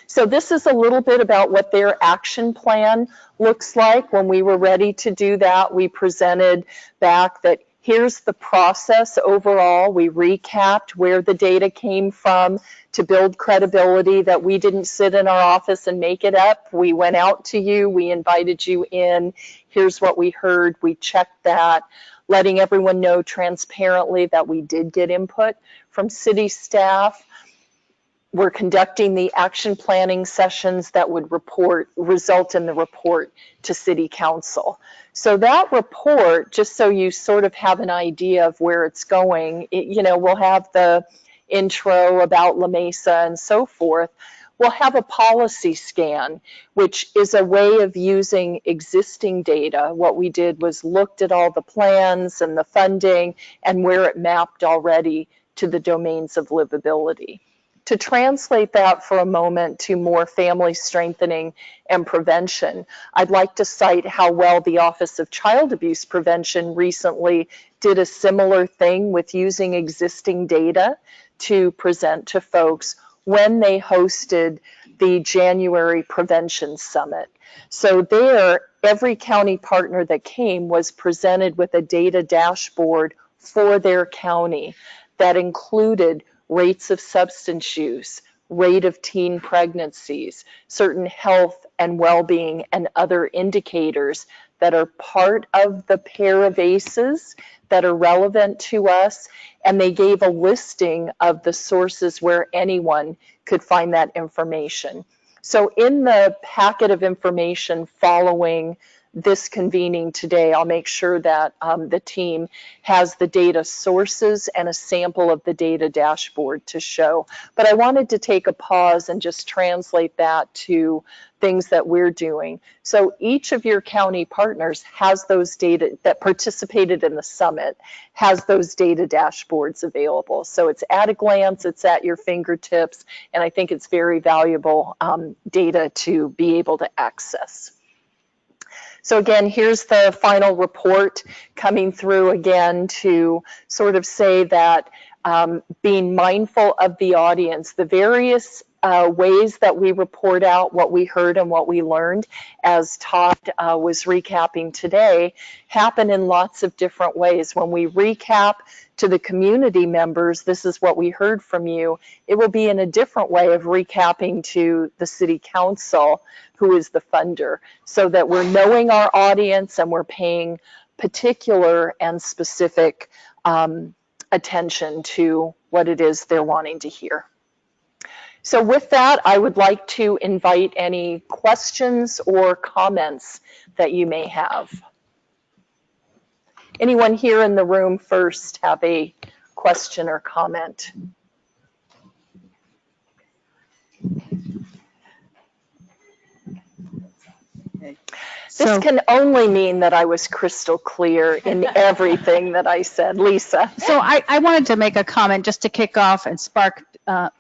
So this is a little bit about what their action plan looks like. When we were ready to do that, we presented back that here's the process overall. We recapped where the data came from to build credibility, that we didn't sit in our office and make it up. We went out to you, we invited you in, here's what we heard, we checked that, letting everyone know transparently that we did get input from city staff. We're conducting the action planning sessions that would result in the report to City Council. So that report, just so you sort of have an idea of where it's going, we'll have the intro about La Mesa and so forth. We'll have a policy scan, which is a way of using existing data. What we did was looked at all the plans and the funding and where it mapped already to the domains of livability. To translate that for a moment to more family strengthening and prevention, I'd like to cite how well the Office of Child Abuse Prevention recently did a similar thing with using existing data to present to folks when they hosted the January Prevention Summit. So there, every county partner that came was presented with a data dashboard for their county that included rates of substance use, rate of teen pregnancies, certain health and well-being and other indicators that are part of the pair of ACEs that are relevant to us, and they gave a listing of the sources where anyone could find that information. So in the packet of information following this convening today, I'll make sure that the team has the data sources and a sample of the data dashboard to show. But I wanted to take a pause and just translate that to things that we're doing. So each of your county partners has those data that participated in the summit, has those data dashboards available. So it's at a glance, it's at your fingertips, and I think it's very valuable data to be able to access. So again, here's the final report coming through again to sort of say that being mindful of the audience, the various ways that we report out what we heard and what we learned, as Todd was recapping today, happen in lots of different ways. When we recap to the community members, this is what we heard from you, it will be in a different way of recapping to the city council, who is the funder, so that we're knowing our audience and we're paying particular and specific attention to what it is they're wanting to hear. So with that, I would like to invite any questions or comments that you may have. Anyone here in the room first have a question or comment? This can only mean that I was crystal clear in everything that I said. Lisa. So I wanted to make a comment just to kick off and spark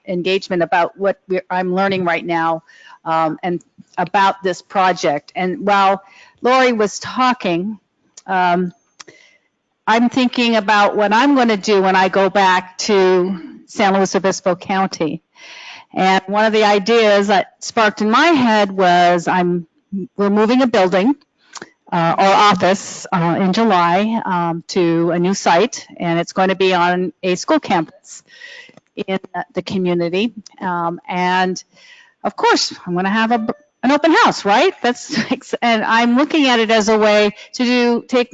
engagement about what I'm learning right now and about this project. And while Lori was talking, I'm thinking about what I'm going to do when I go back to San Luis Obispo County. And one of the ideas that sparked in my head was we're moving a building or office in July to a new site, and it's going to be on a school campus in the community. And of course, I'm going to have an open house, right? And I'm looking at it as a way to take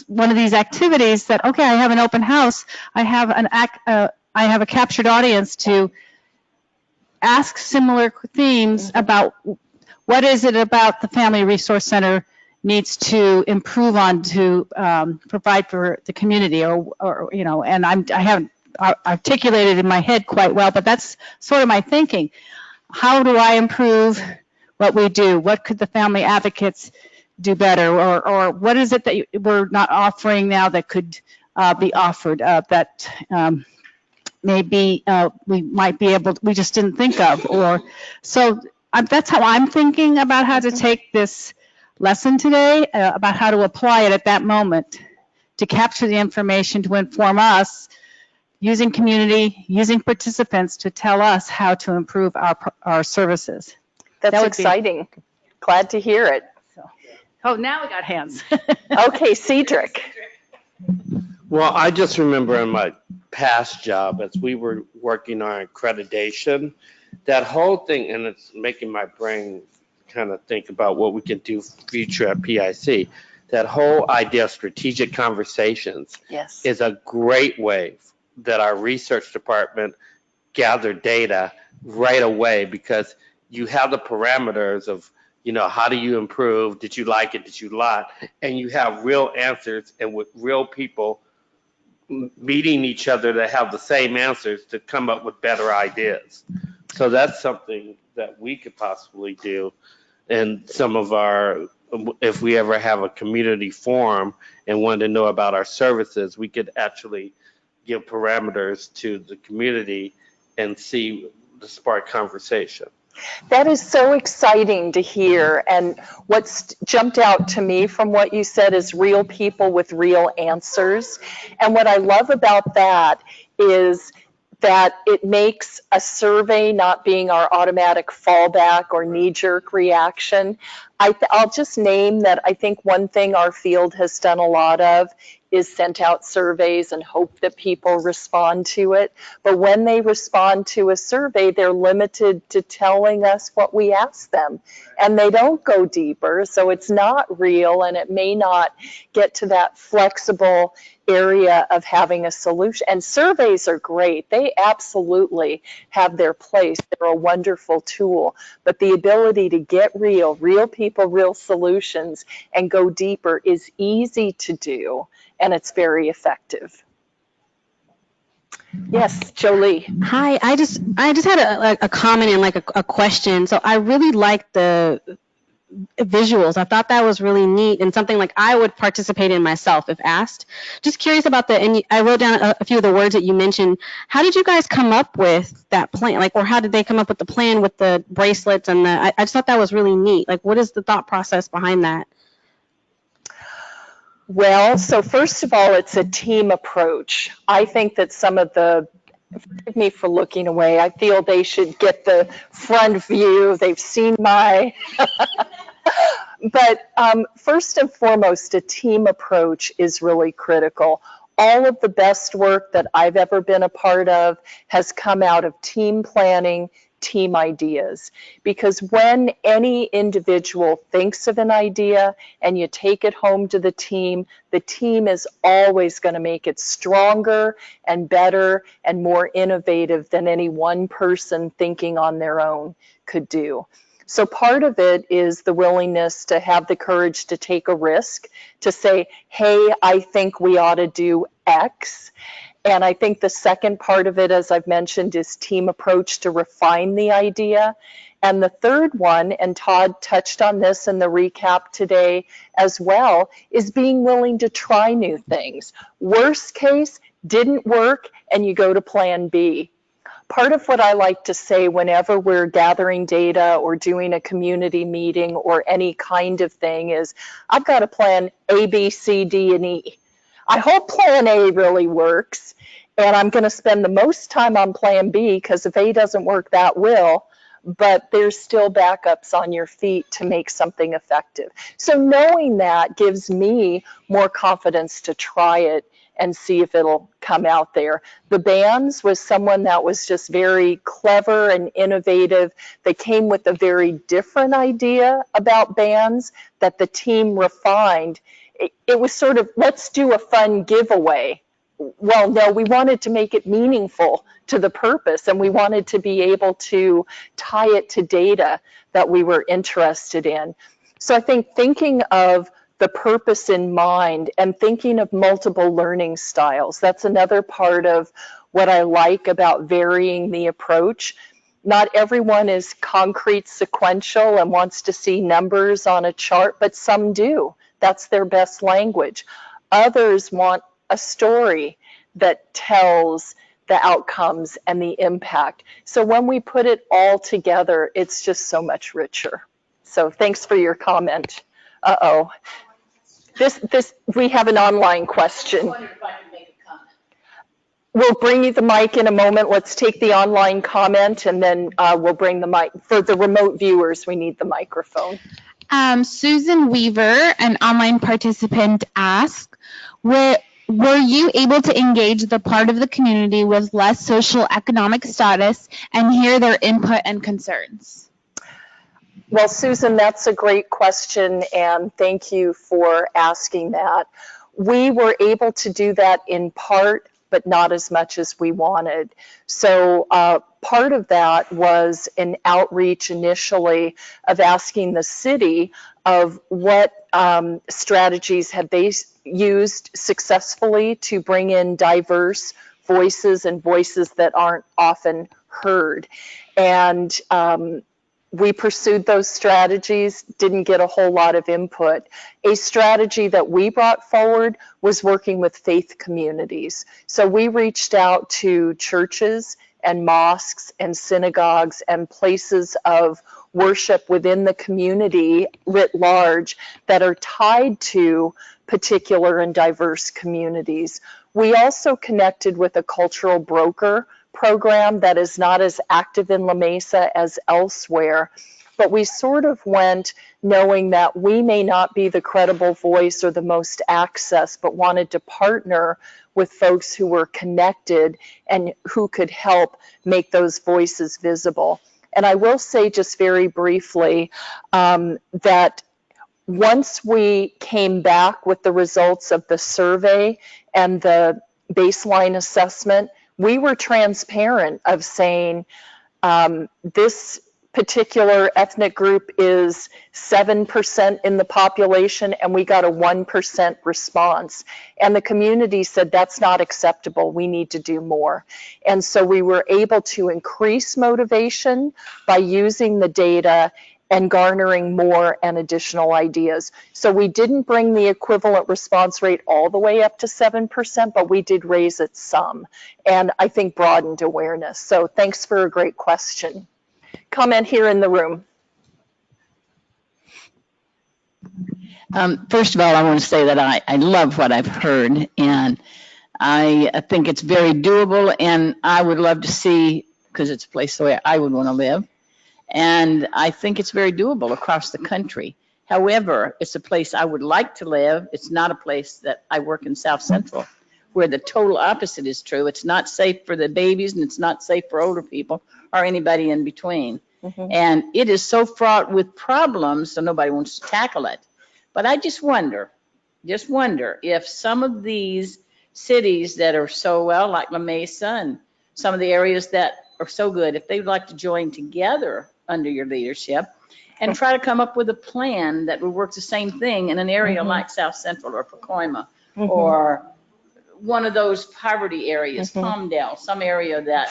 one of these activities that, okay, I have an open house, I have a captured audience to ask similar themes about what is it about the Family Resource Center needs to improve on to provide for the community, or you know, and I haven't articulated in my head quite well, but that's sort of my thinking. How do I improve what we do? What could the family advocates do better, or what is it that we're not offering now that could be offered that maybe we might be able to, we just didn't think of, or so. That's how I'm thinking about how to take this lesson today, about how to apply it at that moment to capture the information to inform us, using community, using participants to tell us how to improve our services. That's exciting. Glad to hear it. Oh, now we got hands. Okay, Cedric. Well, I just remember in my past job, as we were working on accreditation, that whole thing, and it's making my brain kind of think about what we can do future at PIC. That whole idea of strategic conversations is a great way that our research department gather data right away, because you have the parameters of, you know, how do you improve? Did you like it? Did you not? And you have real answers, and with real people meeting each other that have the same answers to come up with better ideas. So that's something that we could possibly do. And some of our, if we ever have a community forum and wanted to know about our services, we could actually give parameters to the community and see the spark conversation. That is so exciting to hear. And what's jumped out to me from what you said is real people with real answers. And what I love about that is that it makes a survey not being our automatic fallback or knee-jerk reaction. I'll just name that I think one thing our field has done a lot of is sent out surveys and hope that people respond to it. But when they respond to a survey, they're limited to telling us what we ask them. And they don't go deeper, so it's not real, and it may not get to that flexible area of having a solution. And surveys are great. They absolutely have their place. They're a wonderful tool. But the ability to get real people, real solutions, and go deeper is easy to do, and it's very effective. Yes, Jolie. Hi, I just had a comment and like a question. So I really like the visuals. I thought that was really neat and something like I would participate in myself if asked. Just curious about and I wrote down a few of the words that you mentioned. How did you guys come up with that plan? Like, or how did they come up with the plan with the bracelets and I just thought that was really neat. Like, what is the thought process behind that? Well, so first of all, it's a team approach. I think that some of the, forgive me for looking away, I feel they should get the front view. They've seen my, but first and foremost, a team approach is really critical. All of the best work that I've ever been a part of has come out of team planning, team ideas, because when any individual thinks of an idea and you take it home to the team is always going to make it stronger and better and more innovative than any one person thinking on their own could do. So part of it is the willingness to have the courage to take a risk, to say, hey, I think we ought to do X. And I think the second part of it, as I've mentioned, is team approach to refine the idea. And the third one, and Todd touched on this in the recap today as well, is being willing to try new things. Worst case, didn't work, and you go to plan B. Part of what I like to say whenever we're gathering data or doing a community meeting or any kind of thing is, I've got a plan A, B, C, D, and E. I hope plan A really works, and I'm going to spend the most time on plan B because if A doesn't work, that will, but there's still backups on your feet to make something effective. So knowing that gives me more confidence to try it and see if it'll come out there. The bands was someone that was just very clever and innovative. They came with a very different idea about bands that the team refined. It was sort of, let's do a fun giveaway. Well, no, we wanted to make it meaningful to the purpose, and we wanted to be able to tie it to data that we were interested in. So I think thinking of the purpose in mind and thinking of multiple learning styles, that's another part of what I like about varying the approach. Not everyone is concrete sequential and wants to see numbers on a chart, but some do. That's their best language. Others want a story that tells the outcomes and the impact. So when we put it all together, it's just so much richer. So thanks for your comment. Uh-oh. We have an online question. We'll bring you the mic in a moment. Let's take the online comment and then we'll bring the mic. For the remote viewers, we need the microphone. Susan Weaver, an online participant, asked, were you able to engage the part of the community with less social economic status and hear their input and concerns? Well, Susan, that's a great question, and thank you for asking that. We were able to do that in part, but not as much as we wanted. So part of that was an outreach initially of asking the city of what strategies have they used successfully to bring in diverse voices and voices that aren't often heard. And we pursued those strategies, didn't get a whole lot of input. A strategy that we brought forward was working with faith communities. So we reached out to churches and mosques and synagogues and places of worship within the community writ large that are tied to particular and diverse communities. We also connected with a cultural broker program that is not as active in La Mesa as elsewhere, but we sort of went knowing that we may not be the credible voice or the most access, but wanted to partner with folks who were connected and who could help make those voices visible. And I will say just very briefly that once we came back with the results of the survey and the baseline assessment, we were transparent of saying this particular ethnic group is 7% in the population, and we got a 1% response. And the community said, that's not acceptable, we need to do more. And so we were able to increase motivation by using the data and garnering more and additional ideas. So we didn't bring the equivalent response rate all the way up to 7%, but we did raise it some, and I think broadened awareness. So thanks for a great question. Comment here in the room. First of all, I want to say that I love what I've heard, and I think it's very doable, and I would love to see, because it's a place where I would want to live, and I think it's very doable across the country. However, it's a place I would like to live. It's not a place that I work in South Central, where the total opposite is true. It's not safe for the babies, and it's not safe for older people or anybody in between. And it is so fraught with problems, so nobody wants to tackle it. But I just wonder if some of these cities that are so well, like La Mesa and some of the areas that are so good, if they'd like to join together under your leadership and try to come up with a plan that would work the same thing in an area like South Central or Pacoima or one of those poverty areas, Palmdale, some area that,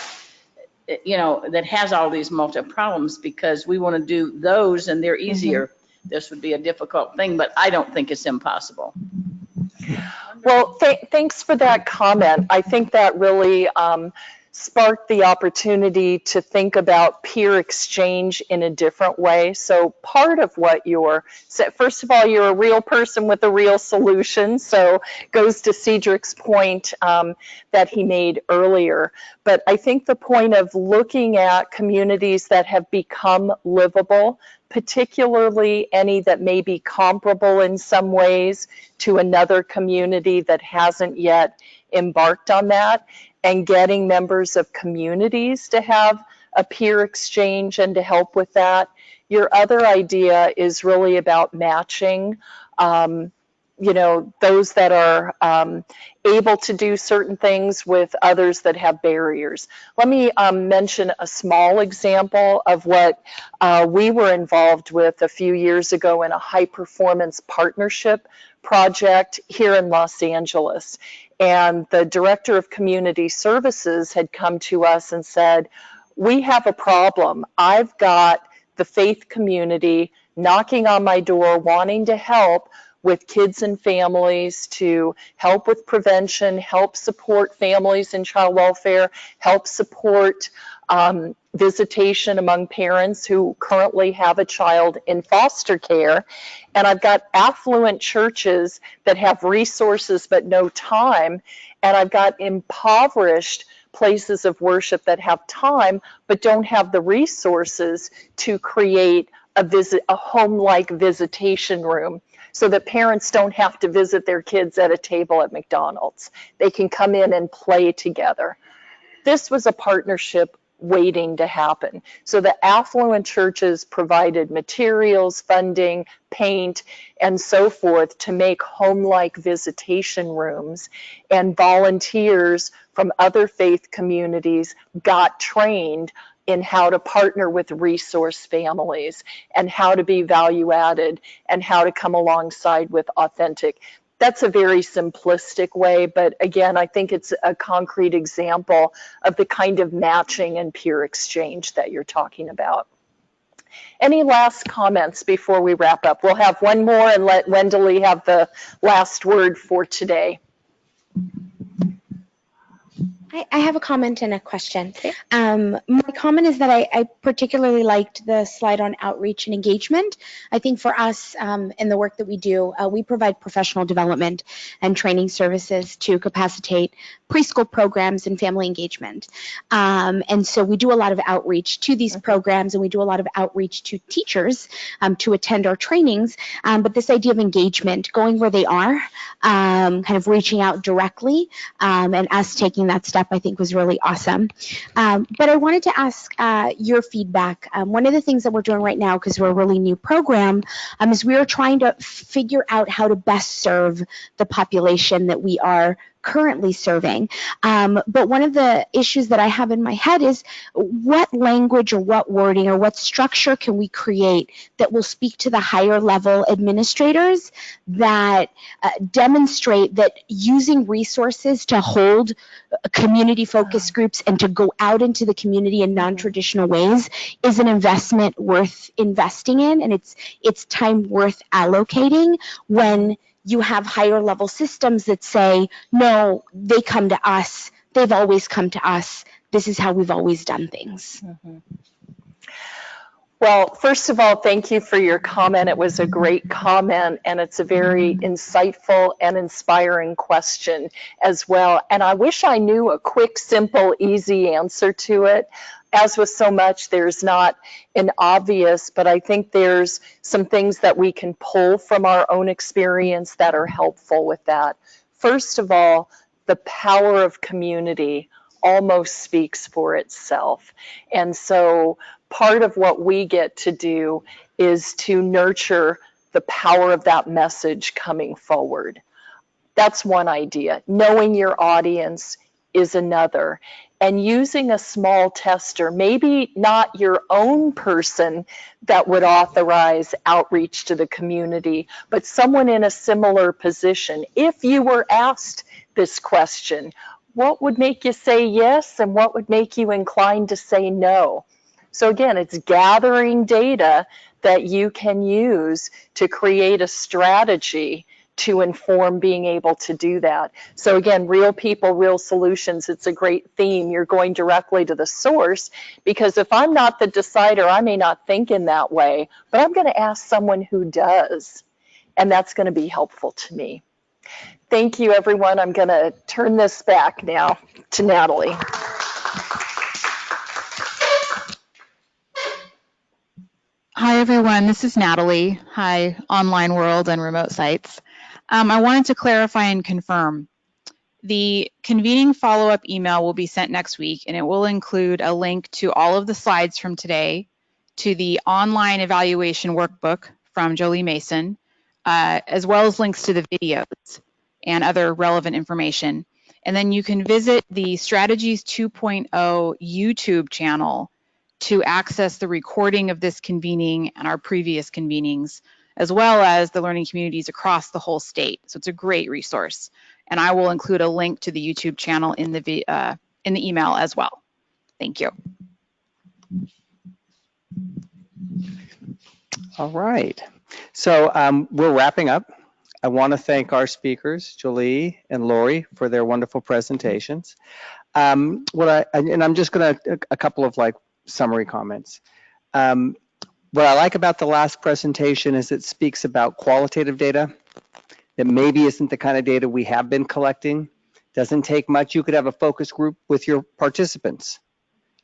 you know, that has all these problems, because we want to do those and they're easier. This would be a difficult thing, but I don't think it's impossible. Well, thanks for that comment. I think that really sparked the opportunity to think about peer exchange in a different way. So part of what first of all, you're a real person with a real solution. So goes to Cedric's point that he made earlier. But I think the point of looking at communities that have become livable, particularly any that may be comparable in some ways to another community that hasn't yet embarked on that, and getting members of communities to have a peer exchange and to help with that. Your other idea is really about matching, you know, those that are able to do certain things with others that have barriers. Let me mention a small example of what we were involved with a few years ago in a high performance partnership project here in Los Angeles. And the director of community services had come to us and said, we have a problem. I've got the faith community knocking on my door wanting to help with kids and families, to help with prevention, help support families in child welfare, help support visitation among parents who currently have a child in foster care. And I've got affluent churches that have resources but no time. And I've got impoverished places of worship that have time but don't have the resources to create a home-like visitation room, so that parents don't have to visit their kids at a table at McDonald's. They can come in and play together. This was a partnership waiting to happen. So the affluent churches provided materials, funding, paint, and so forth to make home-like visitation rooms, and volunteers from other faith communities got trained in how to partner with resource families and how to be value added and how to come alongside with authentic. That's a very simplistic way, but again, I think it's a concrete example of the kind of matching and peer exchange that you're talking about. Any last comments before we wrap up? We'll have one more and let Wendeley have the last word for today. I have a comment and a question. My comment is that I particularly liked the slide on outreach and engagement. I think for us in the work that we do, we provide professional development and training services to capacitate preschool programs and family engagement. And so we do a lot of outreach to these programs, and we do a lot of outreach to teachers to attend our trainings. But this idea of engagement, going where they are, kind of reaching out directly, and us taking that step step I think was really awesome. But I wanted to ask your feedback. One of the things that we're doing right now, because we're a really new program, is we are trying to figure out how to best serve the population that we are currently serving. But one of the issues that I have in my head is what language or what wording or what structure can we create that will speak to the higher level administrators that demonstrate that using resources to hold community focus groups and to go out into the community in non-traditional ways is an investment worth investing in, and it's time worth allocating when you have higher level systems that say, no, they come to us. They've always come to us. This is how we've always done things. Mm-hmm. Well, first of all, thank you for your comment. It was a great comment, and it's a very insightful and inspiring question as well. And I wish I knew a quick, simple, easy answer to it. As with so much, there's not an obvious, but I think there's some things that we can pull from our own experience that are helpful with that. First of all, the power of community almost speaks for itself. And so part of what we get to do is to nurture the power of that message coming forward. That's one idea. Knowing your audience is another. And using a small tester, maybe not your own person that would authorize outreach to the community, but someone in a similar position. If you were asked this question, what would make you say yes and what would make you inclined to say no? So again, it's gathering data that you can use to create a strategy to inform being able to do that. So again, real people, real solutions, it's a great theme. You're going directly to the source, because if I'm not the decider, I may not think in that way, but I'm going to ask someone who does, and that's going to be helpful to me. Thank you, everyone. I'm going to turn this back now to Natalie. Hi, everyone. This is Natalie. Hi, online world and remote sites. I wanted to clarify and confirm. The convening follow-up email will be sent next week, and it will include a link to all of the slides from today, to the online evaluation workbook from Jolie Mason, as well as links to the videos and other relevant information. And then you can visit the Strategies 2.0 YouTube channel to access the recording of this convening and our previous convenings, as well as the learning communities across the whole state. So it's a great resource. And I will include a link to the YouTube channel in the email as well. Thank you. All right. So we're wrapping up. I want to thank our speakers, Jolie and Lori, for their wonderful presentations. And I'm just going to, a couple of summary comments. What I like about the last presentation is it speaks about qualitative data that maybe isn't the kind of data we have been collecting. Doesn't take much. You could have a focus group with your participants,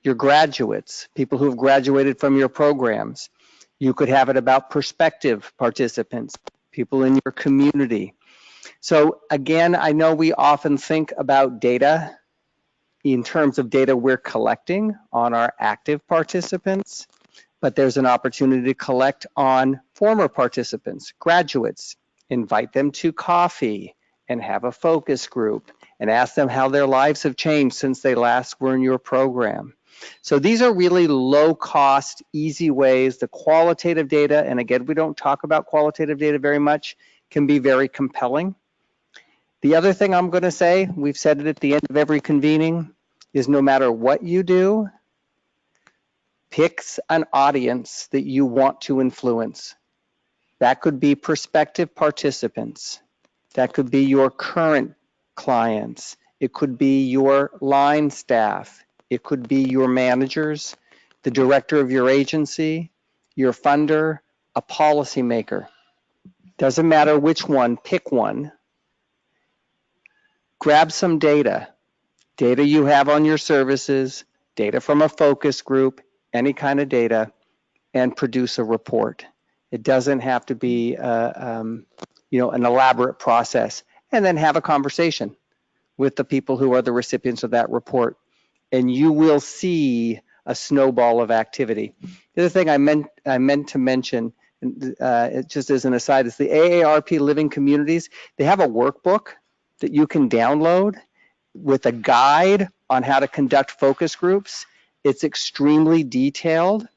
your graduates, people who have graduated from your programs. You could have it about prospective participants, people in your community. So again, I know we often think about data in terms of data we're collecting on our active participants, but there's an opportunity to collect on former participants, graduates, invite them to coffee and have a focus group and ask them how their lives have changed since they last were in your program. So these are really low cost, easy ways. The qualitative data, and again, we don't talk about qualitative data very much, can be very compelling. The other thing I'm going to say, we've said it at the end of every convening, is no matter what you do, pick an audience that you want to influence. That could be prospective participants. That could be your current clients. It could be your line staff. It could be your managers, the director of your agency, your funder, a policymaker. Doesn't matter which one, pick one. Grab some data you have on your services, data from a focus group, any kind of data, and produce a report. It doesn't have to be an elaborate process. And then have a conversation with the people who are the recipients of that report, and you will see a snowball of activity. The other thing I meant to mention, it just as an aside, is the AARP Living Communities. They have a workbook that you can download with a guide on how to conduct focus groups. It's extremely detailed.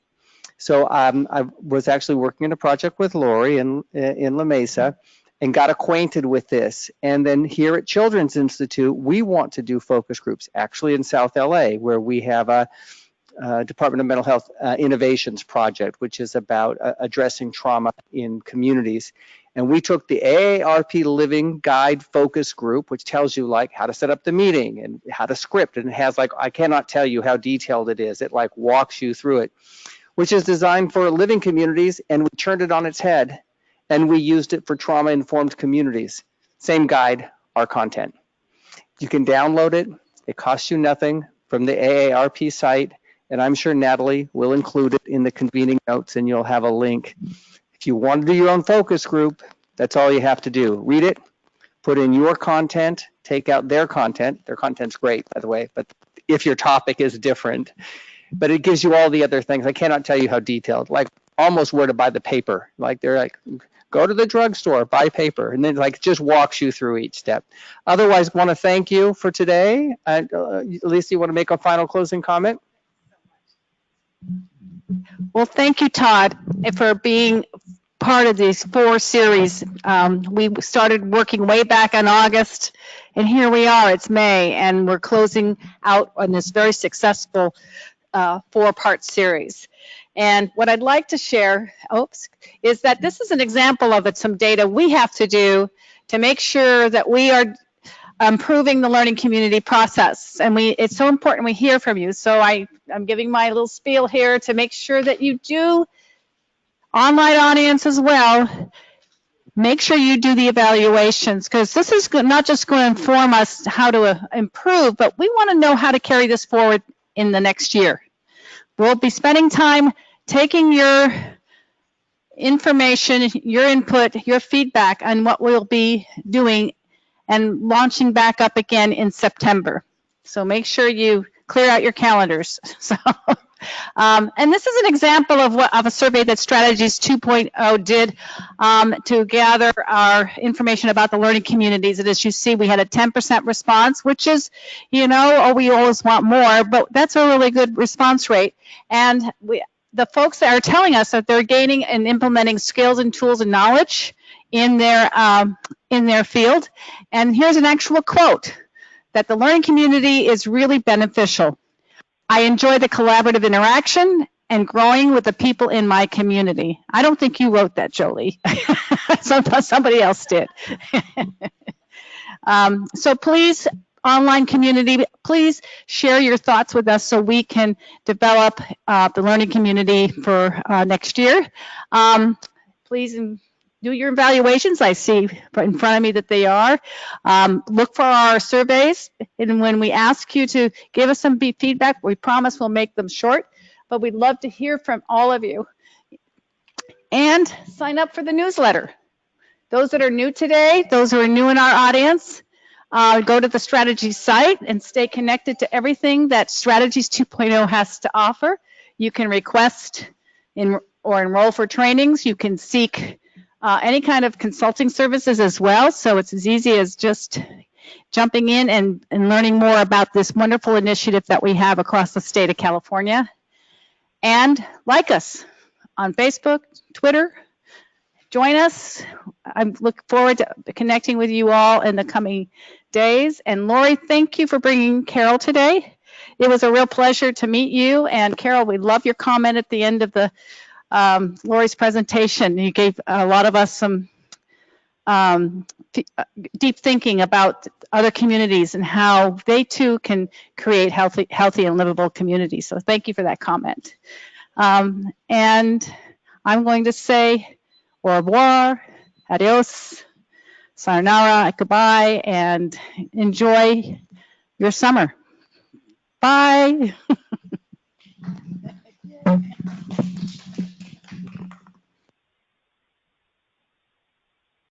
So I was actually working in a project with Lori in La Mesa and got acquainted with this. And then here at Children's Institute, we want to do focus groups, actually in South LA, where we have a Department of Mental Health Innovations project, which is about addressing trauma in communities. And we took the AARP Living Guide Focus Group, which tells you like how to set up the meeting and how to script. And it has like, I cannot tell you how detailed it is. It like walks you through it, which is designed for living communities. And we turned it on its head and we used it for trauma-informed communities. Same guide, our content. You can download it. It costs you nothing from the AARP site. And I'm sure Natalie will include it in the convening notes and you'll have a link. If you want to do your own focus group, that's all you have to do. Read it, put in your content, take out their content. Their content's great, by the way, but if your topic is different, but it gives you all the other things. I cannot tell you how detailed, like almost where to buy the paper. Like they're like, go to the drugstore, buy paper, and then like just walks you through each step. Otherwise, want to thank you for today. Lisa, you want to make a final closing comment? Well, thank you, Todd, for being part of these 4 series. We started working way back in August, and here we are, it's May, and we're closing out on this very successful 4-part series. And what I'd like to share, is that this is an example of some data we have to do to make sure that we are improving the learning community process. And it's so important we hear from you. So I'm giving my little spiel here to make sure that you do, online audience as well, make sure you do the evaluations, because this is not just going to inform us how to improve, but we want to know how to carry this forward in the next year. We'll be spending time taking your information, your input, your feedback on what we'll be doing and launching back up again in September. So make sure you clear out your calendars. So, and this is an example of a survey that Strategies 2.0 did to gather our information about the learning communities. And as you see, we had a 10% response, which is, we always want more, but that's a really good response rate. And the folks that are telling us that they're gaining and implementing skills and tools and knowledge in their field. And here's an actual quote, that the learning community is really beneficial. I enjoy the collaborative interaction and growing with the people in my community. I don't think you wrote that, Jolie. Somebody else did. So please, online community, please share your thoughts with us so we can develop the learning community for next year. Please do your evaluations. I see in front of me that they are. Look for our surveys, and when we ask you to give us some feedback, we promise we'll make them short, but we'd love to hear from all of you. And sign up for the newsletter. Those that are new today, those who are new in our audience, go to the Strategies site and stay connected to everything that Strategies 2.0 has to offer. You can request or enroll for trainings. You can seek any kind of consulting services as well. So it's as easy as just jumping in and learning more about this wonderful initiative that we have across the state of California. And like us on Facebook, Twitter, join us. I look forward to connecting with you all in the coming days. And Lori, thank you for bringing Carol today. It was a real pleasure to meet you. And Carol, we love your comment at the end of the Lori's presentation. You gave a lot of us some deep thinking about other communities and how they too can create healthy and livable communities. So thank you for that comment. And I'm going to say au revoir, adios, sayonara, goodbye, and enjoy your summer. Bye.